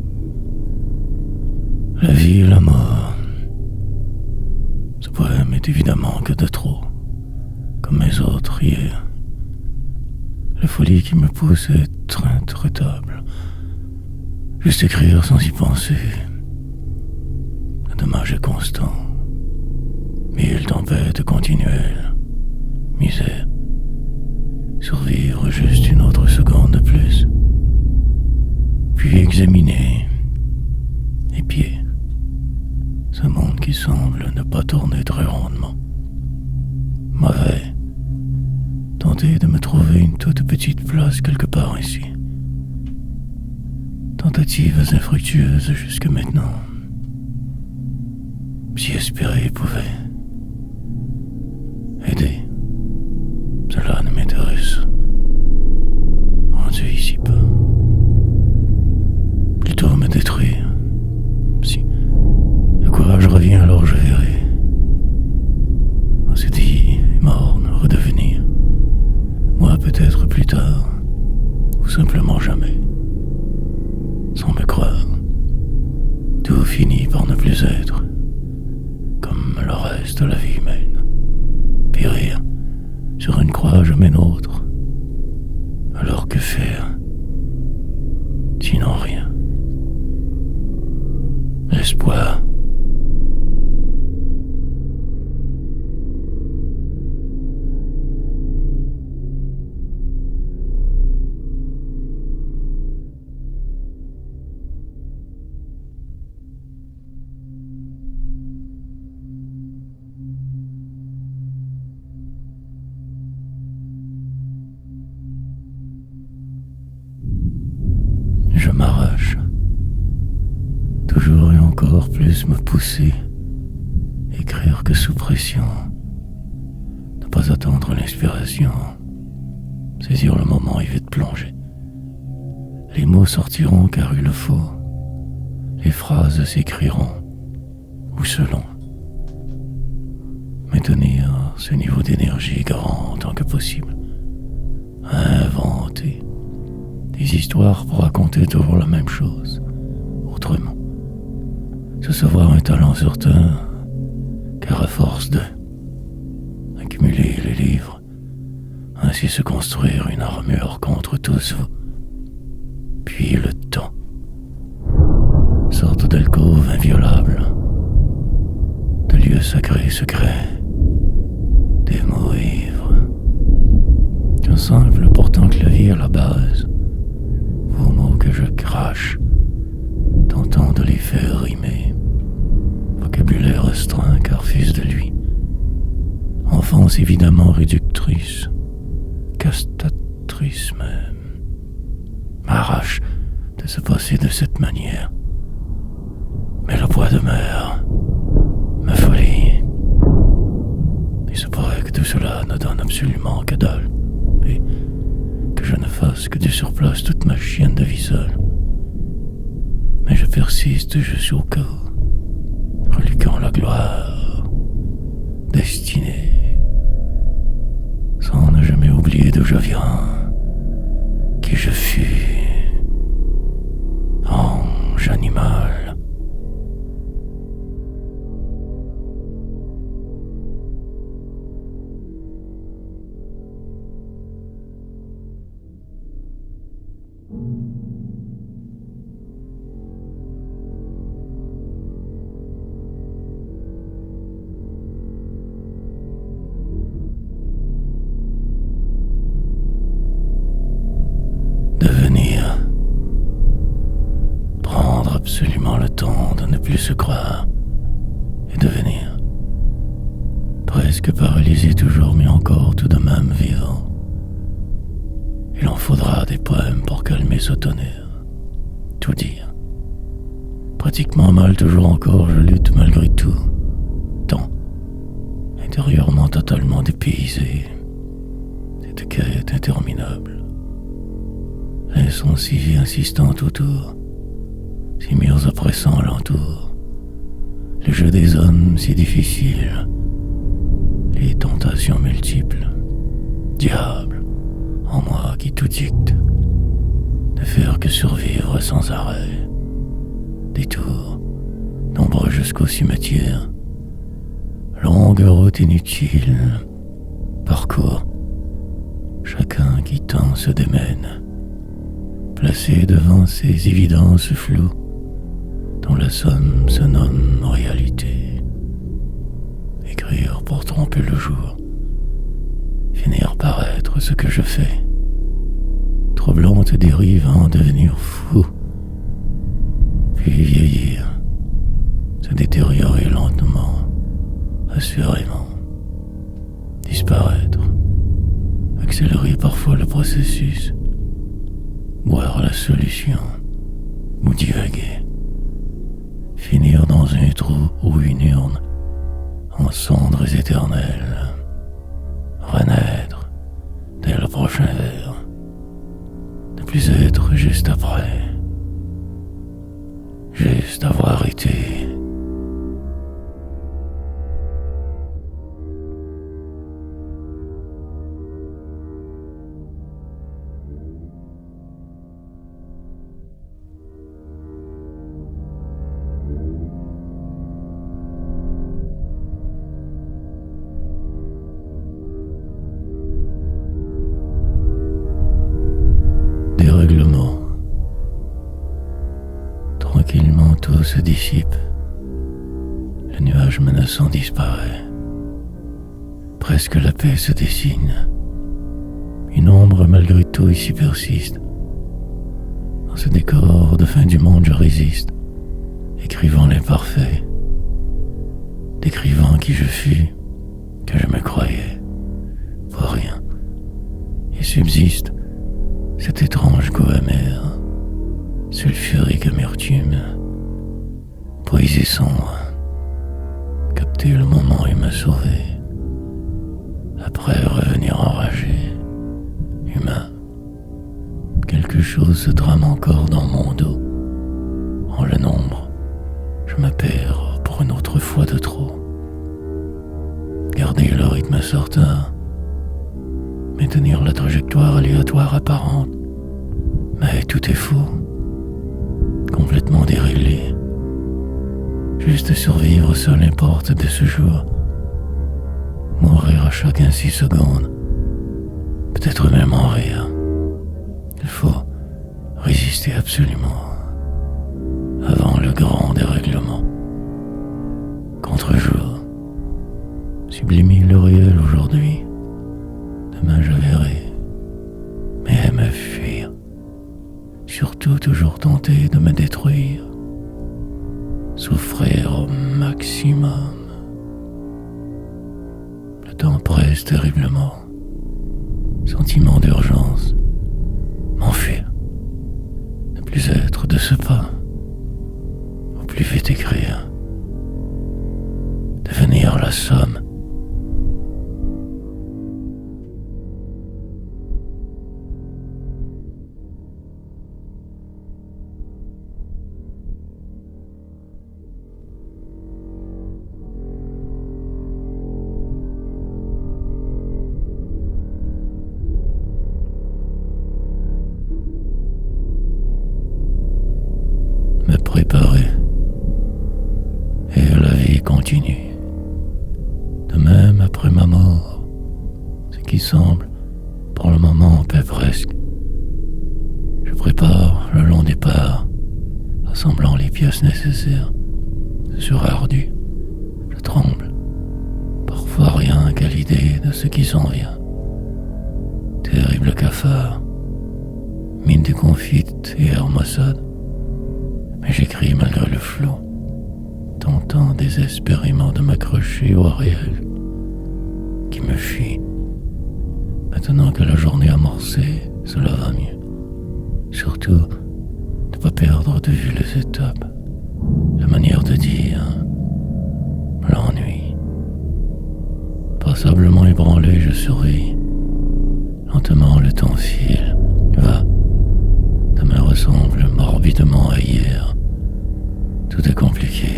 La vie et la mort. Ce poème est évidemment que de trop, comme mes autres hier. La folie qui me pousse à être intraitable. Juste écrire sans y penser. Un dommage constant. Mille tempêtes continuelles. Misère. Survivre juste une autre seconde de plus. Puis examiner. Épier. Ce monde qui semble ne pas tourner très rondement. Mauvais. Tenter de me trouver une toute petite place quelque part ici. Tentatives infructueuses jusque maintenant. Si espérer pouvait. Aider. Cela ne m'intéresse. Rendu ici pas. Plutôt me détruire. Si le courage revient, alors je verrai. finit par ne plus être, comme le reste de la vie humaine. Périr sur une croix jamais nôtre. Alors que faire? Sinon rien. L'espoir. Je m'arrache. Toujours et encore plus me pousser. Écrire que sous pression. Ne pas attendre l'inspiration. Saisir le moment et vite plonger. Les mots sortiront car il le faut. Les phrases s'écriront. Ou selon. Maintenir ce niveau d'énergie grand tant que possible. Inventer des histoires pour raconter toujours la même chose, autrement. Se savoir un talent certain, car à force de accumuler les livres, ainsi se construire une armure contre tous vous. Puis le temps, sorte d'alcôve inviolable, de lieu sacré secret, des mots ivres, qu'un simple pourtant clavier à la base, vos mots que je crache, tentant de les faire rimer. Vocabulaire restreint car fils de lui. Enfance évidemment réductrice, castatrice même. M'arrache de se passer de cette manière. Mais le poids de mer, ma folie. Il se paraît que tout cela ne donne absolument que dalle. Et que je ne fasse que du surplace toute ma chienne de vie seule. Mais je persiste jusqu'au corps, reliquant la gloire, destinée, sans ne jamais oublier d'où je viens, qui je fus, ange animal. Devenir. Prendre absolument le temps de ne plus se croire et devenir. Presque paralysé toujours mais encore tout de même vivant. Il en faudra des poèmes pour calmer ce tonnerre. Tout dire. Pratiquement mal toujours encore je lutte malgré tout. Tant. Intérieurement totalement dépaysé. Cette quête interminable. Laissons si vie insistante autour, si murs oppressants l'entourent, le jeu des hommes si difficile, les tentations multiples, diable, en moi qui tout dicte, ne faire que survivre sans arrêt, détours, nombreux jusqu'au cimetière, longue route inutile, parcours, chacun qui tend se démène, placé devant ces évidences floues, dont la somme se nomme réalité. Écrire pour tromper le jour, finir par être ce que je fais, troublante dérive à en devenir fou, puis vieillir, se détériorer lentement, assurément, disparaître, accélérer parfois le processus, boire la solution, ou divaguer, finir dans un trou ou une urne, en cendres éternelles, renaître dès le prochain verre, ne plus être juste après, juste avoir été. se dissipe. Le nuage menaçant disparaît. Presque la paix se dessine. Une ombre malgré tout ici persiste. Dans ce décor de fin du monde je résiste, écrivant l'imparfait, décrivant qui je fus, que je me croyais, pour rien. Et subsiste cet étrange goût amer, sulfurique amertume, poésie sombre, capter le moment et me sauver, après revenir enragé, humain. Quelque chose se trame encore dans mon dos. En le nombre, je me perds pour une autre fois de trop. Garder le rythme certain, maintenir la trajectoire aléatoire apparente, mais tout est faux, complètement déréglé. Juste survivre, seul importe de ce jour. Mourir à chacun 6 secondes, peut-être même en rire. Il faut résister absolument avant le grand dérèglement. Contre-jour, sublime le réel aujourd'hui. Demain je verrai, mais me fuir. Surtout toujours tenter de me détruire. Souffrir au maximum. Le temps presse terriblement. Sentiment d'urgence. M'enfuir. Ne plus être de ce pas. Au plus vite écrire. Devenir la somme. Me préparer. Et la vie continue. De même après ma mort, ce qui semble, pour le moment, paix presque. Je prépare le long départ, assemblant les pièces nécessaires. Sur ardu, je tremble, parfois rien qu'à l'idée de ce qui s'en vient. Terrible cafard, mine déconfite et air maussade. Mais j'écris malgré le flot, tentant désespérément de m'accrocher au réel qui me fuit. Maintenant que la journée amorcée, cela va mieux. Surtout, ne pas perdre de vue les étapes, la manière de dire, l'ennui. Passablement ébranlé, je surveille. Lentement, le temps file, va. Demain ressemble morbidement à hier. Tout est compliqué.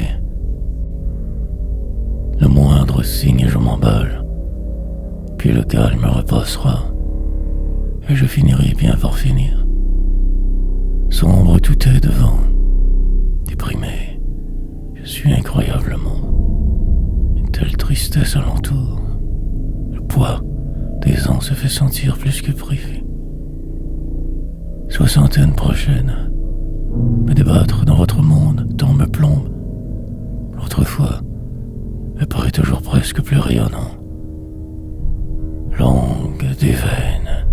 Le moindre signe et je m'emballe. Puis le calme repassera. Et je finirai bien par finir. Sombre, tout est devant. Déprimé. Je suis incroyablement. Une telle tristesse alentour. Le poids des ans se fait sentir plus que privé. Soixantaine prochaine. Me débattre dans votre monde, tant me plombe. L'autre fois, me paraît toujours presque plus rayonnant. Langue des veines.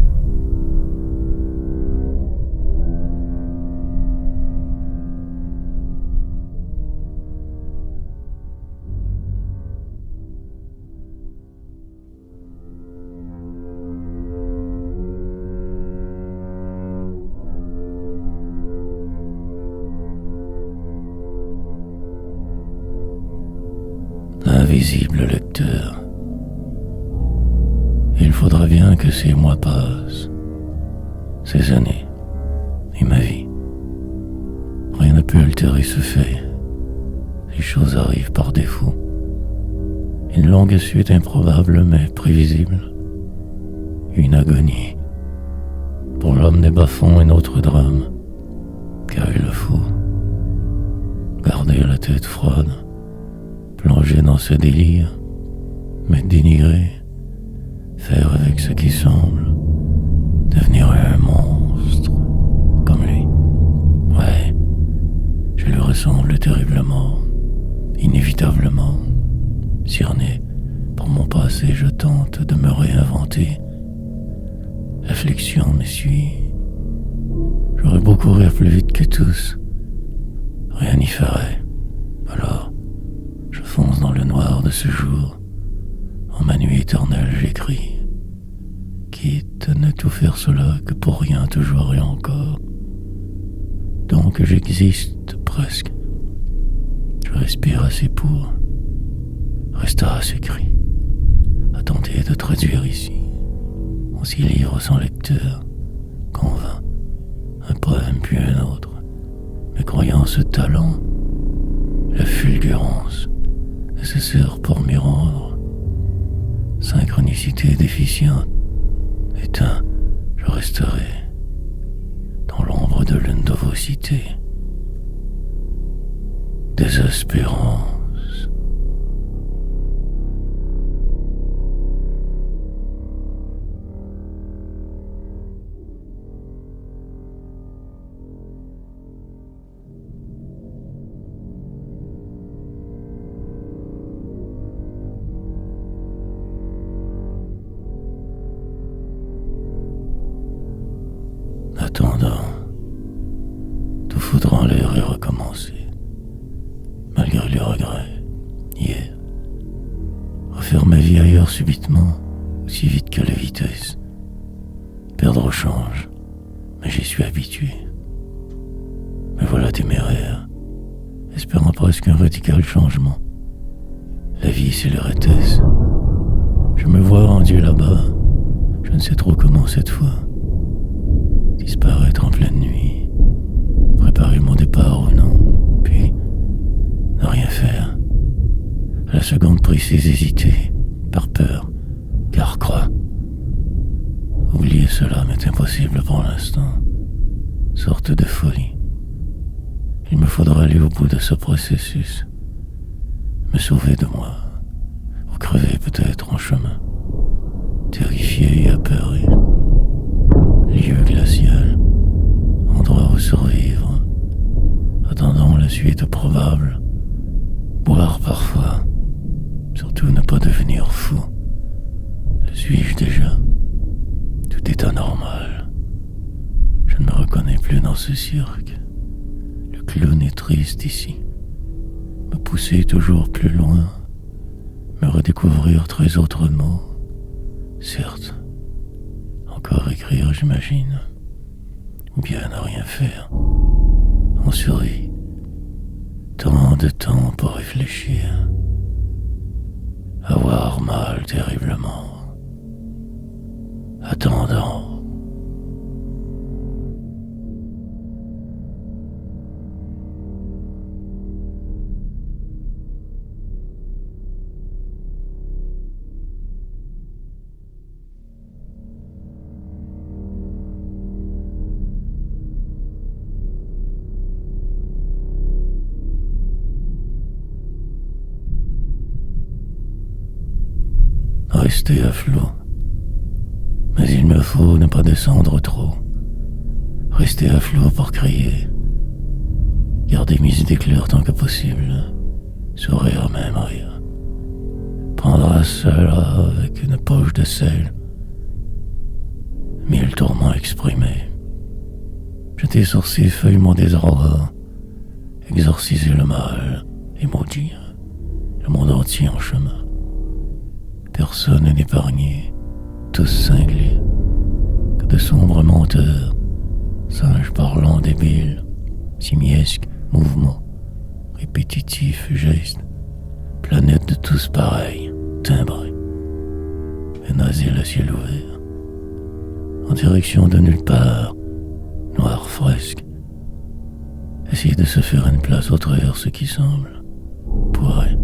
Invisible lecteur. Il faudra bien que ces mois passent, ces années, et ma vie. Rien ne peut altérer ce fait. Les choses arrivent par défaut. Une longue suite improbable mais prévisible. Une agonie. Pour l'homme des bas-fonds, un autre drame. Car il le faut. Garder la tête froide. Plonger dans ce délire, me dénigrer, faire avec ce qui semble, devenir un monstre, comme lui. Ouais, je lui ressemble terriblement, inévitablement, cerné par mon passé, je tente de me réinventer. L'affliction me suit. J'aurais beau courir plus vite que tous, rien n'y ferait. Alors, je fonce dans le noir de ce jour. En ma nuit éternelle, j'écris. Quitte à ne tout faire cela que pour rien, toujours et encore. Donc j'existe presque. Je respire assez pour rester à ces cris, à tenter de traduire ici. On s'y livre sans lecteur, convainc, un poème puis un autre, mais croyant ce talent, la fulgurance, nécessaire pour m'y rendre. Synchronicité déficiente, éteint, je resterai dans l'ombre de l'une de vos cités. Désespérance. Attendant, tout foutre en l'air et recommencer, malgré les regrets, hier. Refaire ma vie ailleurs subitement, aussi vite que la vitesse. Perdre au change, mais j'y suis habitué. Me voilà téméraire, espérant presque un radical changement. La vie s'élerait-elle. Je me vois rendu là-bas, je ne sais trop comment cette fois. Disparaître en pleine nuit, préparer mon départ ou non, puis ne rien faire. À la seconde précise hésiter, par peur, car crois. Oublier cela m'est impossible pour l'instant, sorte de folie. Il me faudra aller au bout de ce processus, me sauver de moi, ou crever peut-être en chemin, terrifié et apeuré. Lieu glacial, endroit où survivre, attendant la suite probable, boire parfois, surtout ne pas devenir fou. Le suis-je déjà? Tout est anormal. Je ne me reconnais plus dans ce cirque. Le clown est triste ici. Me pousser toujours plus loin, me redécouvrir très autrement, certes. Encore écrire, j'imagine, ou bien ne rien faire. On survit. Tant de temps pour réfléchir. Avoir mal terriblement. Attendant. Rester à flot. Mais il me faut ne pas descendre trop. Rester à flot pour crier. Garder mes idées claires tant que possible. Sourire même rire. Prendre à cela avec une poche de sel. Mille tourments exprimés. Jeter sur ces feuilles mon désarroi. Exorciser le mal et maudire le monde entier en chemin. Personne n'est épargné, tous cinglés, que de sombres menteurs, singes parlants débiles, simiesques mouvements, répétitifs gestes, planètes de tous pareils, timbrés, un asile à ciel ouvert, en direction de nulle part, noir fresque, essayer de se faire une place au travers ce qui semble, pourrait,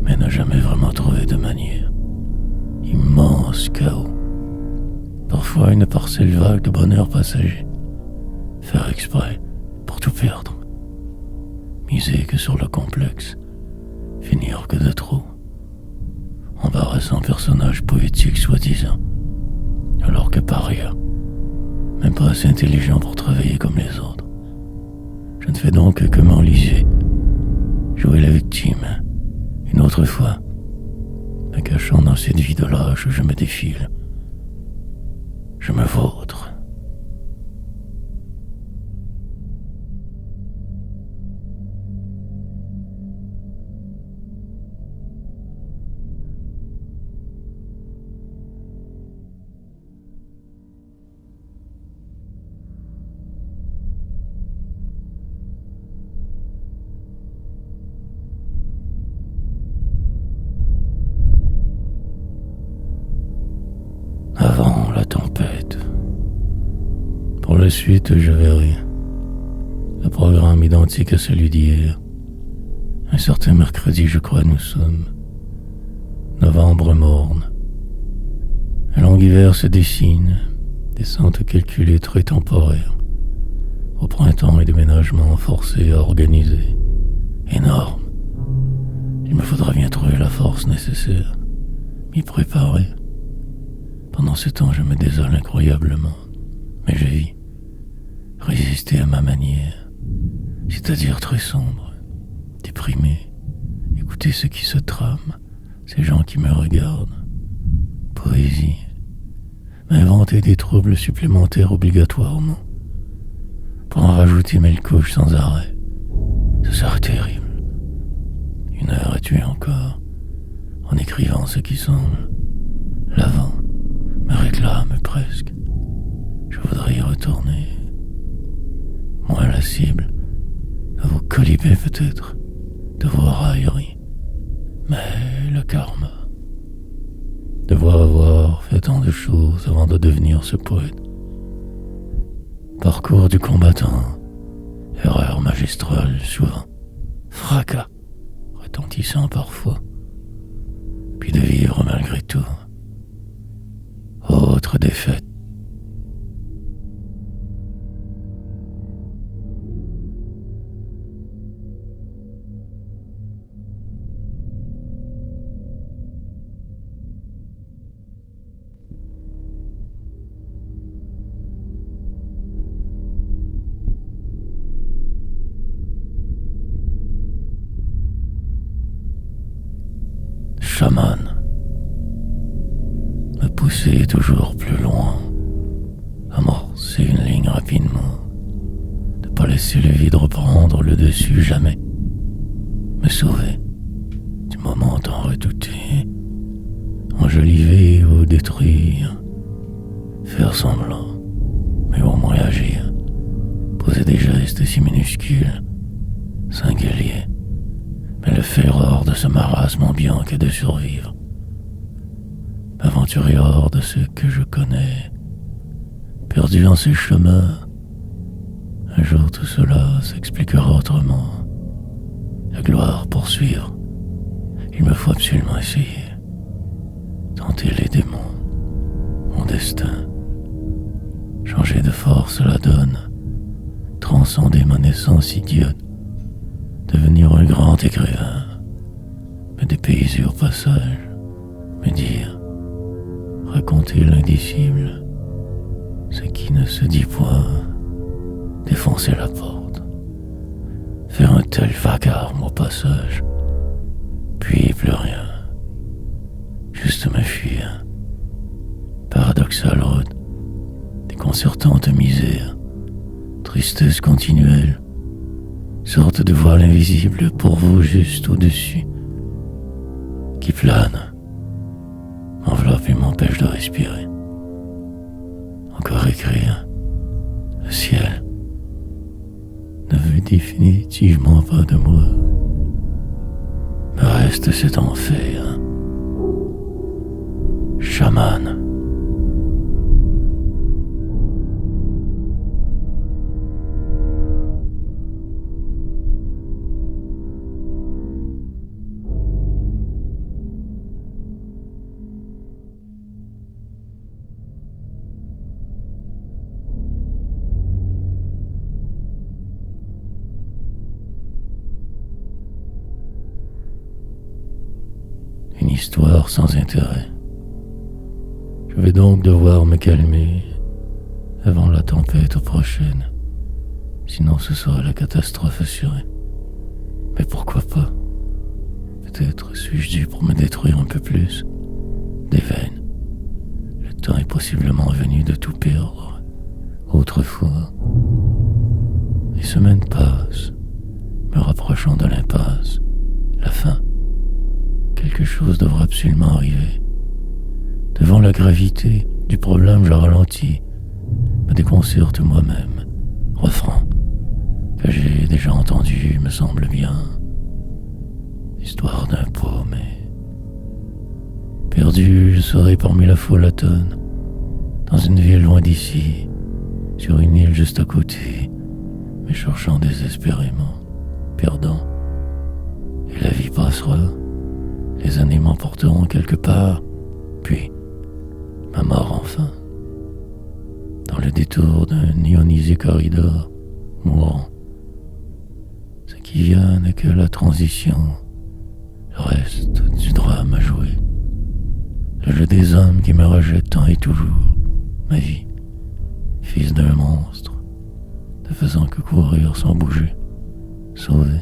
mais n'a jamais vraiment trouvé de manière. Immense chaos. Parfois une parcelle vague de bonheur passager. Faire exprès pour tout perdre. Miser que sur le complexe. Finir que de trop. Embarrassant personnage poétique soi-disant. Alors que pas rien. Même pas assez intelligent pour travailler comme les autres. Je ne fais donc que m'enliser, jouer la victime, une autre fois, me cachant dans cette vie de lâche où je me défile. Je me vautre. Avant la tempête. Pour la suite, je verrai. Le programme identique à celui d'hier. Un certain mercredi, je crois, nous sommes. Novembre morne. Un long hiver se dessine, descente calculée très temporaire. Au printemps et déménagement forcé à organiser. Énorme. Il me faudra bien trouver la force nécessaire, m'y préparer. Pendant ce temps, je me désole incroyablement, mais je vis, résister à ma manière, c'est-à-dire très sombre, déprimé, écouter ce qui se trame, ces gens qui me regardent. Poésie, m'inventer des troubles supplémentaires obligatoirement, pour en rajouter mille couches sans arrêt. Ce serait terrible. 1 heure à tuer encore, en écrivant ce qui semble. L'avant me réclame presque. Je voudrais y retourner. Moins la cible, de vos colibés peut-être, de vos railleries. Mais le karma. Devoir avoir fait tant de choses avant de devenir ce poète. Parcours du combattant, erreur magistrale souvent, fracas, retentissant parfois, puis de vivre malgré tout. Autre défaite. Chaman. Me pousser toujours plus loin. Amorcer une ligne rapidement. Ne pas laisser le vide reprendre le dessus jamais. Me sauver du moment tant redouté. Enjoliver ou détruire. Faire semblant, mais au moins agir. Poser des gestes si minuscules, singuliers. Mais le faire hors de ce marasme ambiant que de survivre. M'aventurer hors de ce que je connais, perdu en ces chemins. Un jour tout cela s'expliquera autrement. La gloire poursuivre, il me faut absolument essayer. Tenter les démons, mon destin. Changer de force la donne, transcender ma naissance idiote. Devenir un grand écrivain, me dépayser au passage, me dire, raconter l'indicible, ce qui ne se dit point, défoncer la porte, faire un tel vacarme au passage, puis plus rien, juste me fuir, paradoxale route, déconcertante misère, tristesse continuelle, sorte de voile invisible pour vous juste au-dessus, qui plane, m'enveloppe et m'empêche de respirer. Encore écrire, le ciel ne veut définitivement pas de moi. Me reste cet enfer. Chaman. Une histoire sans intérêt. Je vais donc devoir me calmer avant la tempête prochaine. Sinon ce serait la catastrophe assurée. Mais pourquoi pas? Peut-être suis-je dû pour me détruire un peu plus. Des veines. Le temps est possiblement venu de tout perdre. Autrefois. Les semaines passent, me rapprochant de l'impasse. La fin. Quelque chose devra absolument arriver. Devant la gravité du problème, je ralentis, me déconcerte moi-même. Refrain que j'ai déjà entendu, me semble bien. Histoire d'un pot, mais perdu, je serai parmi la foule atone, dans une ville loin d'ici, sur une île juste à côté, me cherchant désespérément, perdant. Et la vie passera, les années m'emporteront quelque part, puis ma mort enfin, dans le détour d'un ionisé corridor, mourant. Ce qui vient n'est que la transition, le reste du drame à jouer. Le jeu des hommes qui me rejettent tant et toujours, ma vie, fils d'un monstre, ne faisant que courir sans bouger, sauvé.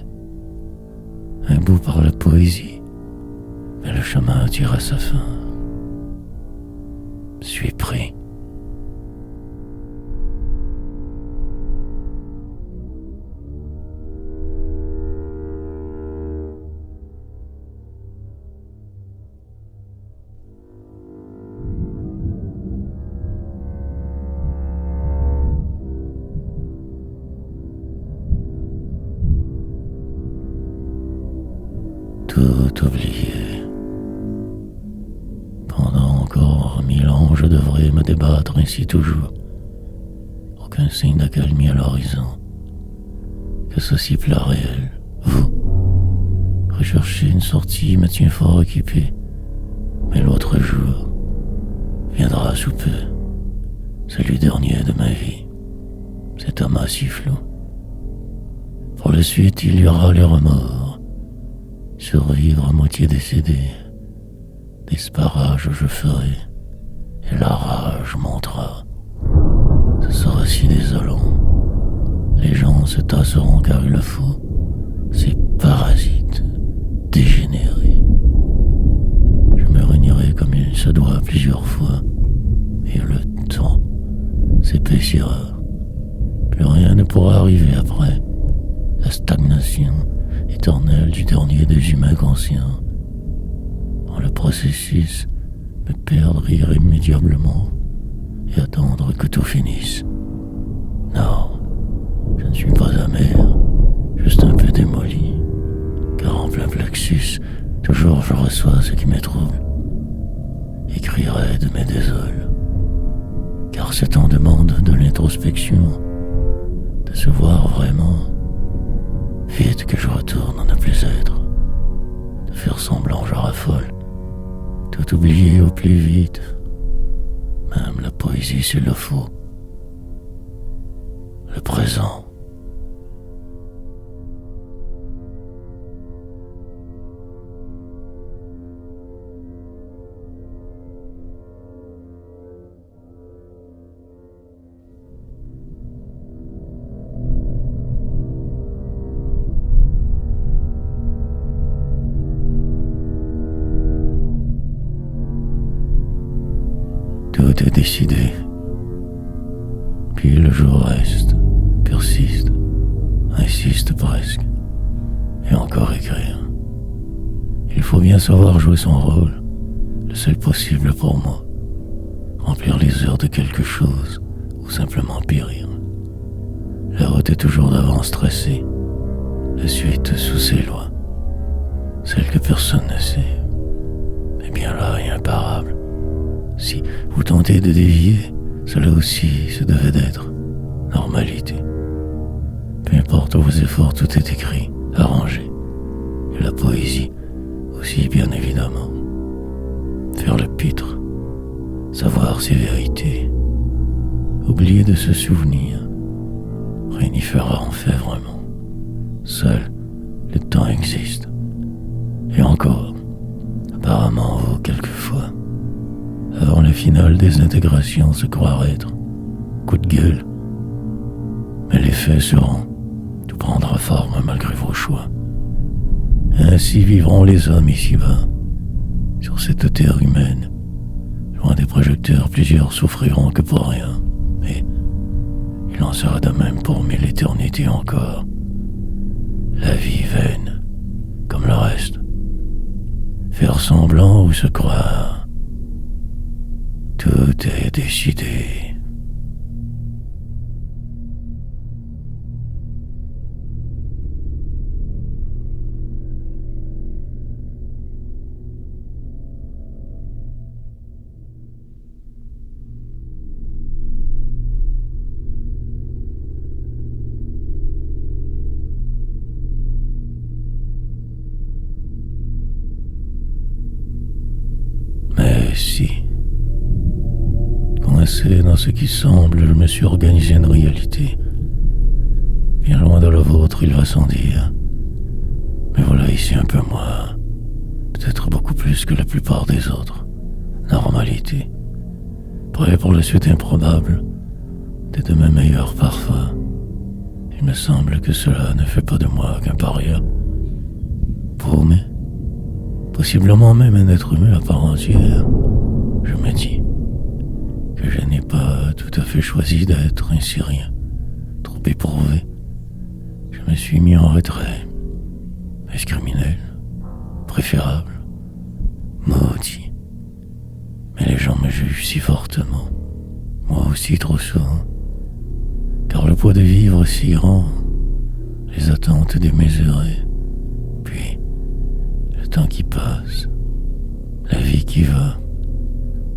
Un bout par la poésie, mais le chemin tire à sa fin. Suis pris. Tout oublié. Pendant encore 1000 ans, je devrais me débattre ainsi toujours. Aucun signe d'accalmie à l'horizon. Que ceci plaît réel. Vous. Rechercher une sortie me tient fort occupé. Mais l'autre jour viendra sous peu. Celui dernier de ma vie. Cet homme si flou. Pour la suite, il y aura les remords. Survivre à moitié décédé. Des sparages je ferai, et la rage montera. Ce sera si désolant. Les gens se tasseront car il le faut. Ces parasites dégénérés. Je me réunirai comme il se doit plusieurs fois, et le temps s'épaissira. Plus rien ne pourra arriver après. La stagnation éternelle du dernier des humains conscients. Dans le processus, me perdre irrémédiablement et attendre que tout finisse. Non, je ne suis pas amer, juste un peu démoli, car en plein plexus, toujours je reçois ce qui me trouble. Écrirai de mes désoles, car c'est en demande de l'introspection, de se voir vraiment. Vite que je retourne à ne plus être, de faire semblant je raffole, tout oublier au plus vite, même la poésie s'il le faut, le présent. Tout est décidé. Puis le jour reste, persiste, insiste presque, et encore écrire. Il faut bien savoir jouer son rôle, le seul possible pour moi. Remplir les heures de quelque chose, ou simplement périr. La route est toujours d'avance tracée, la suite sous ses lois, celle que personne ne sait, mais bien là et imparable. Si vous tentez de dévier, cela aussi se devait d'être normalité. Peu importe vos efforts, tout est écrit, arrangé. Et la poésie aussi, bien évidemment. Faire le pitre, savoir ses vérités, oublier de se souvenir. Rien n'y fera en fait vraiment. Seul, le temps existe. Et encore, apparemment vaut quelquefois. Avant le final des intégrations se croire être coup de gueule. Mais les faits seront, tout prendra forme malgré vos choix. Ainsi vivront les hommes ici-bas, sur cette terre humaine. Loin des projecteurs, plusieurs souffriront que pour rien. Mais il en sera de même pour mille éternités encore. La vie vaine, comme le reste. Faire semblant ou se croire, tout est décidé. Mais si, coincé dans ce qui semble, je me suis organisé une réalité. Bien loin de la vôtre, il va sans dire. Mais voilà ici un peu moins, peut-être beaucoup plus que la plupart des autres. Normalité. Prêt pour la suite improbable, des de mes meilleurs parfums. Il me semble que cela ne fait pas de moi qu'un paria. Paumé, possiblement même un être humain à part entière, je me dis que je n'ai pas tout à fait choisi d'être un Syrien, trop éprouvé. Je me suis mis en retrait. Est-ce criminel? Préférable? Maudit. Mais les gens me jugent si fortement, moi aussi trop souvent, car le poids de vivre si grand, les attentes démesurées, puis le temps qui passe, la vie qui va,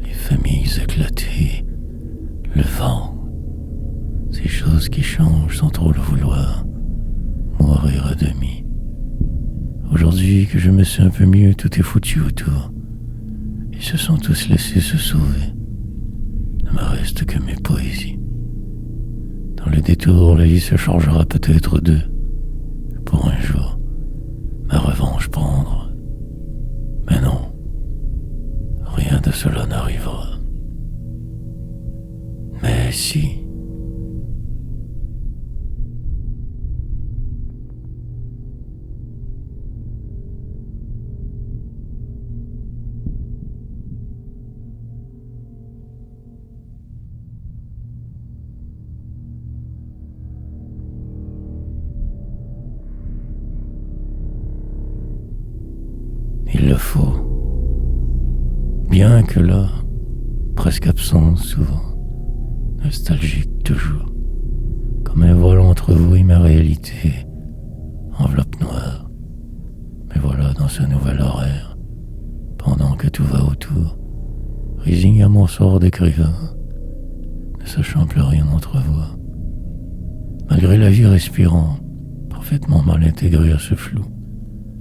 les familles éclatées, le vent, ces choses qui changent sans trop le vouloir, mourir à demi. Aujourd'hui que je me sens un peu mieux, tout est foutu autour. Ils se sont tous laissés se sauver. Ne me reste que mes poésies. Dans le détour, la vie se chargera peut-être d'eux. Pour un jour, ma revanche prendre. Mais non, rien de cela n'arrivera. Mais si... Il le faut. Bien que là, presque absent souvent, nostalgique toujours, comme un vol entre vous et ma réalité, enveloppe noire. Mais voilà dans ce nouvel horaire, pendant que tout va autour, résigné à mon sort d'écrivain, ne sachant plus rien entrevoir. Malgré la vie respirant, parfaitement mal intégrée à ce flou,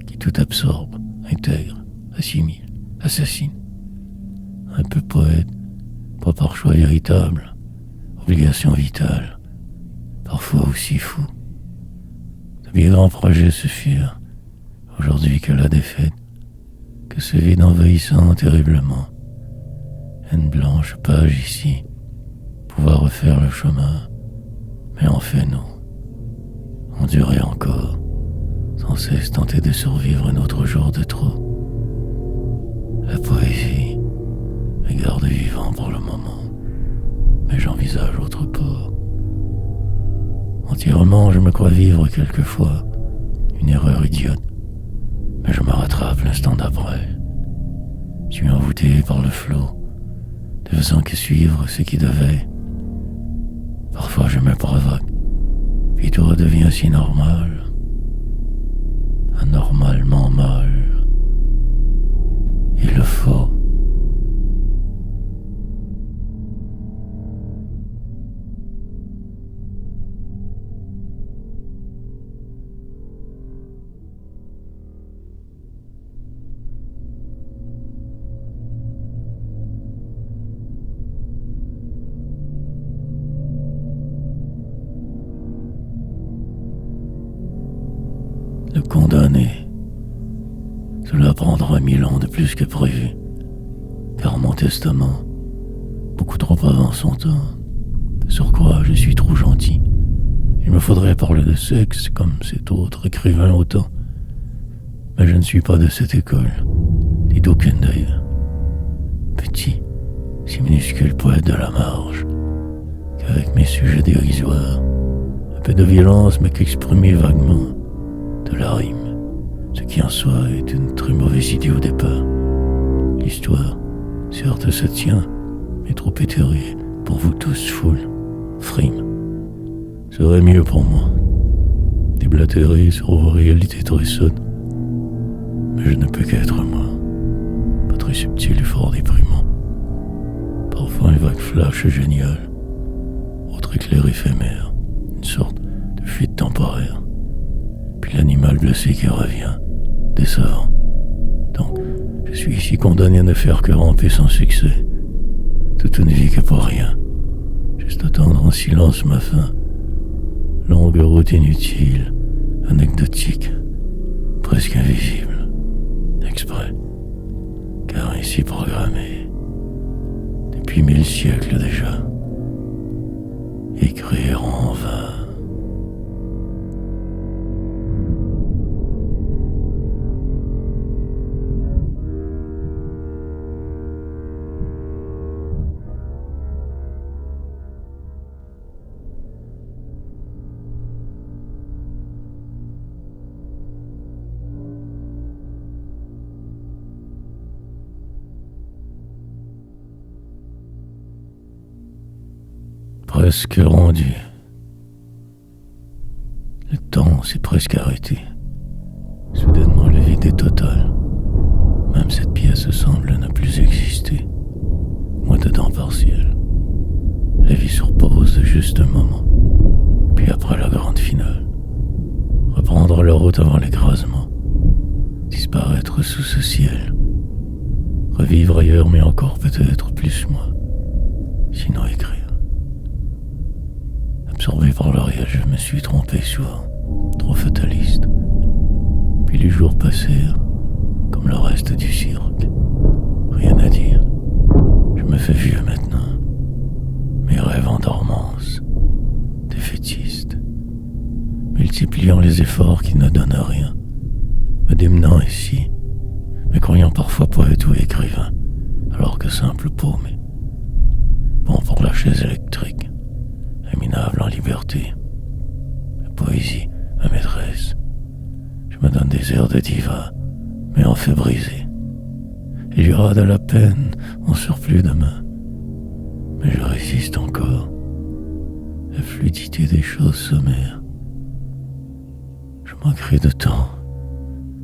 qui tout absorbe, intègre, assimile, assassine. Un peu poète, pas par choix véritable, obligation vitale, parfois aussi fou. De bien grands projets se firent, aujourd'hui que la défaite, que ce vide envahissant terriblement. Une blanche page ici, pouvoir refaire le chemin, mais en fait non. Endurer encore, sans cesse tenter de survivre un autre jour de trop. La poésie me garde vivant pour le moment, mais j'envisage autre part. Entièrement, je me crois vivre quelquefois une erreur idiote, mais je me rattrape l'instant d'après. Je suis envoûté par le flot, ne faisant que suivre ce qui devait. Parfois je me provoque, puis tout redevient si normal, anormalement mal. Il le faut. Le condamné. Cela prendra 1000 ans de plus que prévu, car mon testament, beaucoup trop avant son temps. De surcroît, je suis trop gentil. Il me faudrait parler de sexe comme cet autre écrivain autant. Mais je ne suis pas de cette école, ni d'aucune d'ailleurs. Petit, si minuscule poète de la marge, qu'avec mes sujets dérisoires, un peu de violence mais qu'exprimer vaguement de la rime, ce qui en soi est une très mauvaise idée au départ. L'histoire, certes, se tient, mais trop éthérée pour vous tous, foule, frime. Serait mieux pour moi, déblatérer sur vos réalités très sonnes. Mais je ne peux qu'être moi, pas très subtil et fort déprimant. Parfois un vague flash génial, autre éclair éphémère, une sorte de fuite temporaire. Puis l'animal blessé qui revient, décevant. Donc, je suis ici condamné à ne faire que ramper sans succès. Toute une vie que pour rien, juste attendre en silence ma fin. Longue route inutile, anecdotique, presque invisible, exprès, car ainsi programmé, depuis 1000 siècles déjà, écrire en vain. Presque rendu. Le temps s'est presque arrêté. Soudainement, le vide est total. Même cette pièce semble ne plus exister. Moi dedans partiel. La vie sur pause de juste un moment. Puis après la grande finale. Reprendre la route avant l'écrasement. Disparaître sous ce ciel. Revivre ailleurs, mais encore peut-être plus moi. Sinon écrire. Absorbé par le réel, je me suis trompé souvent, trop fataliste. Puis les jours passèrent, comme le reste du cirque. Rien à dire. Je me fais vieux maintenant. Mes rêves en dormance, défaitistes. Multipliant les efforts qui ne donnent rien. Me démenant ici, me croyant parfois poète ou écrivain, alors que simple paumé. Bon pour la chaise électrique. Minable en liberté. La poésie, ma maîtresse. Je me donne des airs de diva, mais en fait briser. Il y aura de la peine en surplus demain. Mais je résiste encore. La fluidité des choses sommaires. Je manquerai de temps.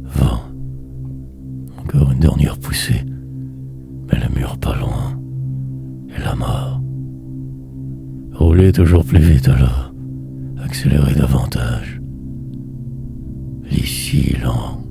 Vent. Encore une dernière poussée. Mais le mur pas loin. Et la mort. Rouler toujours plus vite alors, accélérer davantage. L'ici lent.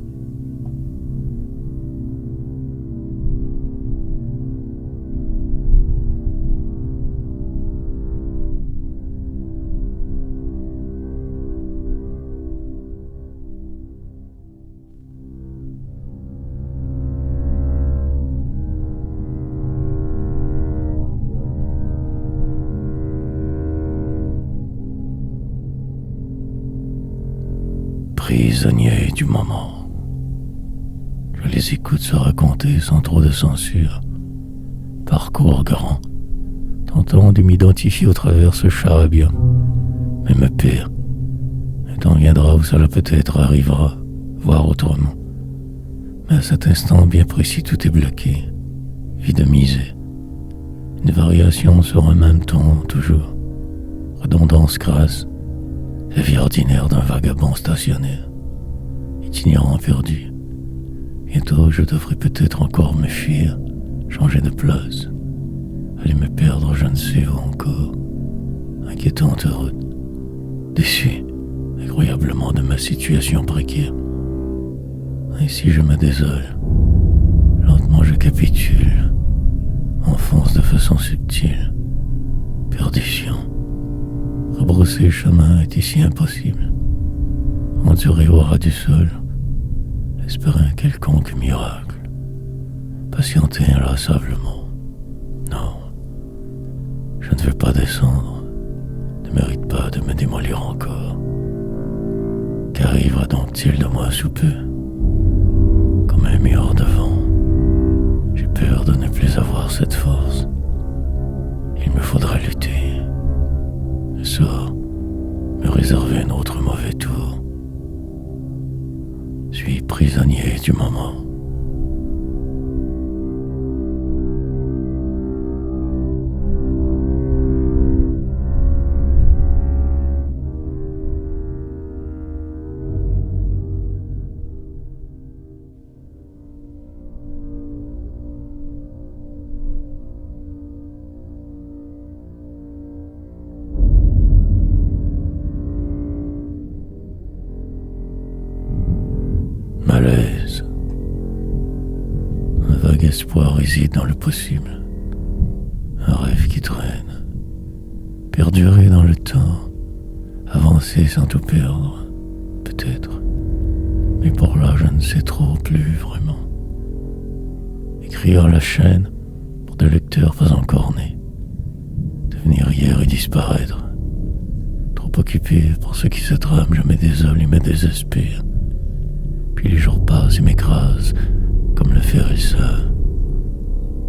Prisonnier du moment. Je les écoute se raconter sans trop de censure. Parcours grand, tentant de m'identifier au travers ce charabia. Mais me pire, le temps viendra où cela peut-être arrivera, voire autrement. Mais à cet instant bien précis, tout est bloqué, vidomisé. Une variation sur un même ton, toujours. Redondance crasse. La vie ordinaire d'un vagabond stationnaire, itinérant perdu. Bientôt, je devrais peut-être encore me fuir, changer de place, aller me perdre je ne sais où encore. Inquiétante route, déçu incroyablement de ma situation précaire. Ainsi je me désole, lentement je capitule, enfonce de façon subtile, perdition. Rebrousser chemin est ici impossible. Endurer au ras du sol, espérer un quelconque miracle. Patienter inlassablement. Non, je ne veux pas descendre. ne mérite pas de me démolir encore. Qu'arrivera donc-t-il de moi sous peu? Comme un mur devant, j'ai peur de ne plus avoir cette force. Il me faudra lutter. Le sort me réservait un autre mauvais tour. Je suis prisonnier du moment. Malaise. Un vague espoir réside dans le possible. Un rêve qui traîne. Perdurer dans le temps. Avancer sans tout perdre. Peut-être. Mais pour là, je ne sais trop plus vraiment. Écrire à la chaîne pour des lecteurs pas encore nés. Devenir hier et disparaître. Trop occupé pour ce qui se trame, je me désole et me désespère. Puis les jours passent et m'écrasent comme le fer et ça.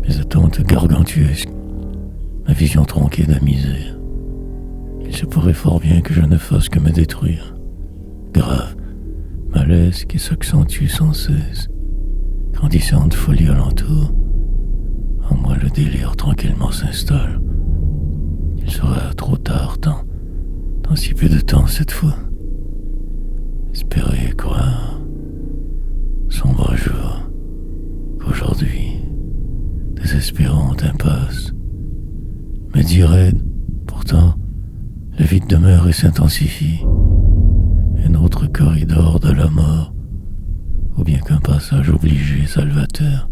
Mes attentes gargantuesques, ma vision tronquée de misère. Il se pourrait fort bien que je ne fasse que me détruire. Grave, malaise qui s'accentue sans cesse. Grandissante folie alentour. En moi le délire tranquillement s'installe. Il sera trop tard, dans si peu de temps cette fois. Espérer, croire. Sombre jour, qu'aujourd'hui, désespérante impasse, me dit raide, pourtant, le vide demeure et s'intensifie. Un autre corridor de la mort, ou bien qu'un passage obligé salvateur.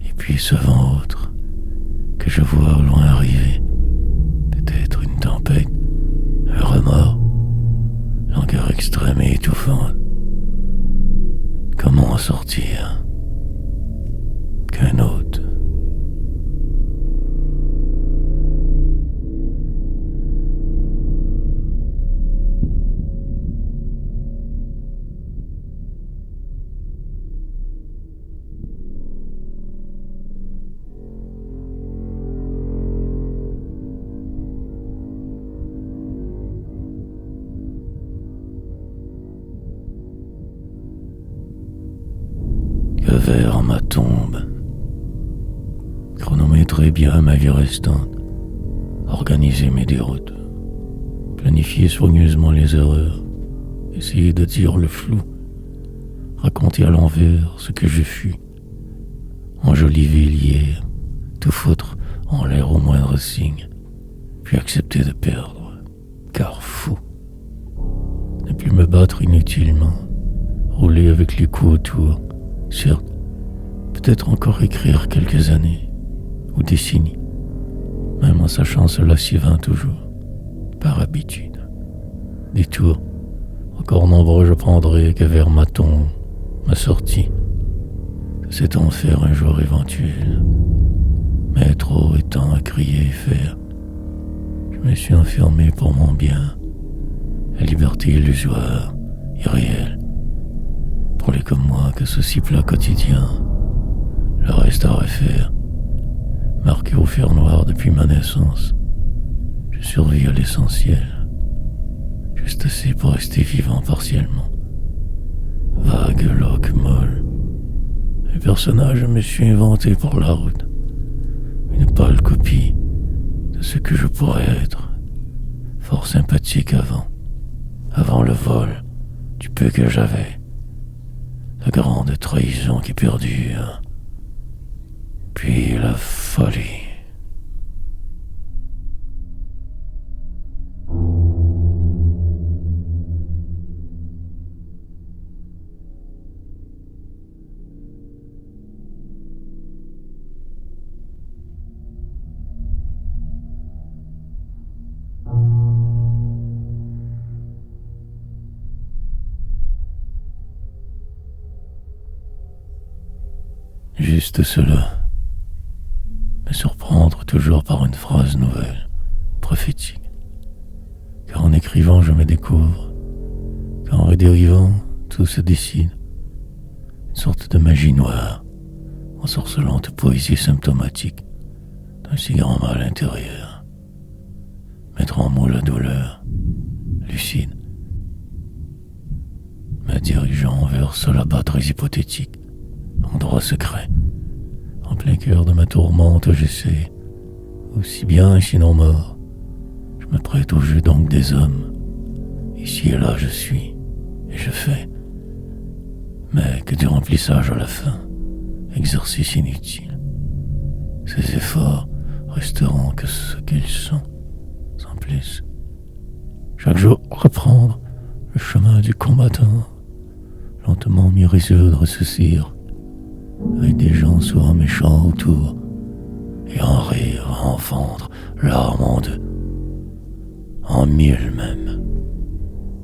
Et puis ce vent autre, que je vois au loin arriver, peut-être une tempête, un remords, langueur extrême et étouffante. Comment en sortir? Qu'un autre. Que vers ma tombe. Chronométrer bien ma vie restante. Organiser mes déroutes. Planifier soigneusement les erreurs. Essayer de dire le flou. Raconter à l'envers ce que je fus. Enjoliver l'hier. Tout foutre en l'air au moindre signe. Puis accepter de perdre. Car fou. Ne plus me battre inutilement. Rouler avec les coups autour. Certes, peut-être encore écrire quelques années ou décennies, même en sachant cela si vain toujours, par habitude. Détour, encore nombreux je prendrai que vers ma tombe, ma sortie, que cet enfer un jour éventuel. Mais trop étant à crier et faire, je me suis enfermé pour mon bien, la liberté illusoire, irréelle. Pour les comme moi que ceci plat quotidien, le reste à refaire, marqué au fer noir depuis ma naissance, je survis à l'essentiel, juste assez pour rester vivant partiellement. Vague loque molle, un personnage me suis inventé pour la route, une pâle copie de ce que je pourrais être, fort sympathique avant le vol du peu que j'avais. La grande trahison qui perdure, puis la folie. Juste cela, me surprendre toujours par une phrase nouvelle, prophétique, qu'en écrivant je me découvre, qu'en redérivant tout se décide. Une sorte de magie noire, ensorcelante poésie symptomatique d'un si grand mal intérieur. Mettre en mots la douleur, lucide, me dirigeant vers ce là-bas très hypothétique, endroit secret. En plein cœur de ma tourmente, j'essaie, aussi bien sinon mort, je me prête au jeu donc des hommes. Ici et là je suis, et je fais, mais que du remplissage à la fin, exercice inutile. Ces efforts resteront que ce qu'ils sont, sans plus. Chaque jour reprendre le chemin du combattant, lentement m'y résoudre ce cire, avec des gens souvent méchants autour, et en rire, en fendre larmes en deux, en mille même,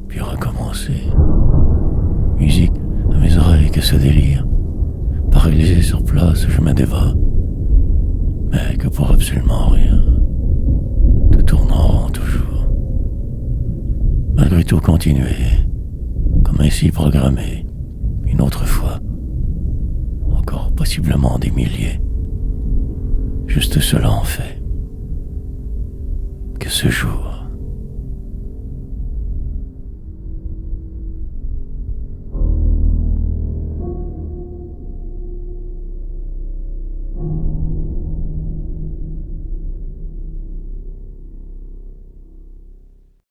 puis recommencer. Musique à mes oreilles que ce délire, paralysé sur place, je me débat, mais que pour absolument rien, tout tourne en rond toujours. Malgré tout continuer, comme ainsi programmé, une autre fois, encore possiblement des milliers. Juste cela en fait, que ce jour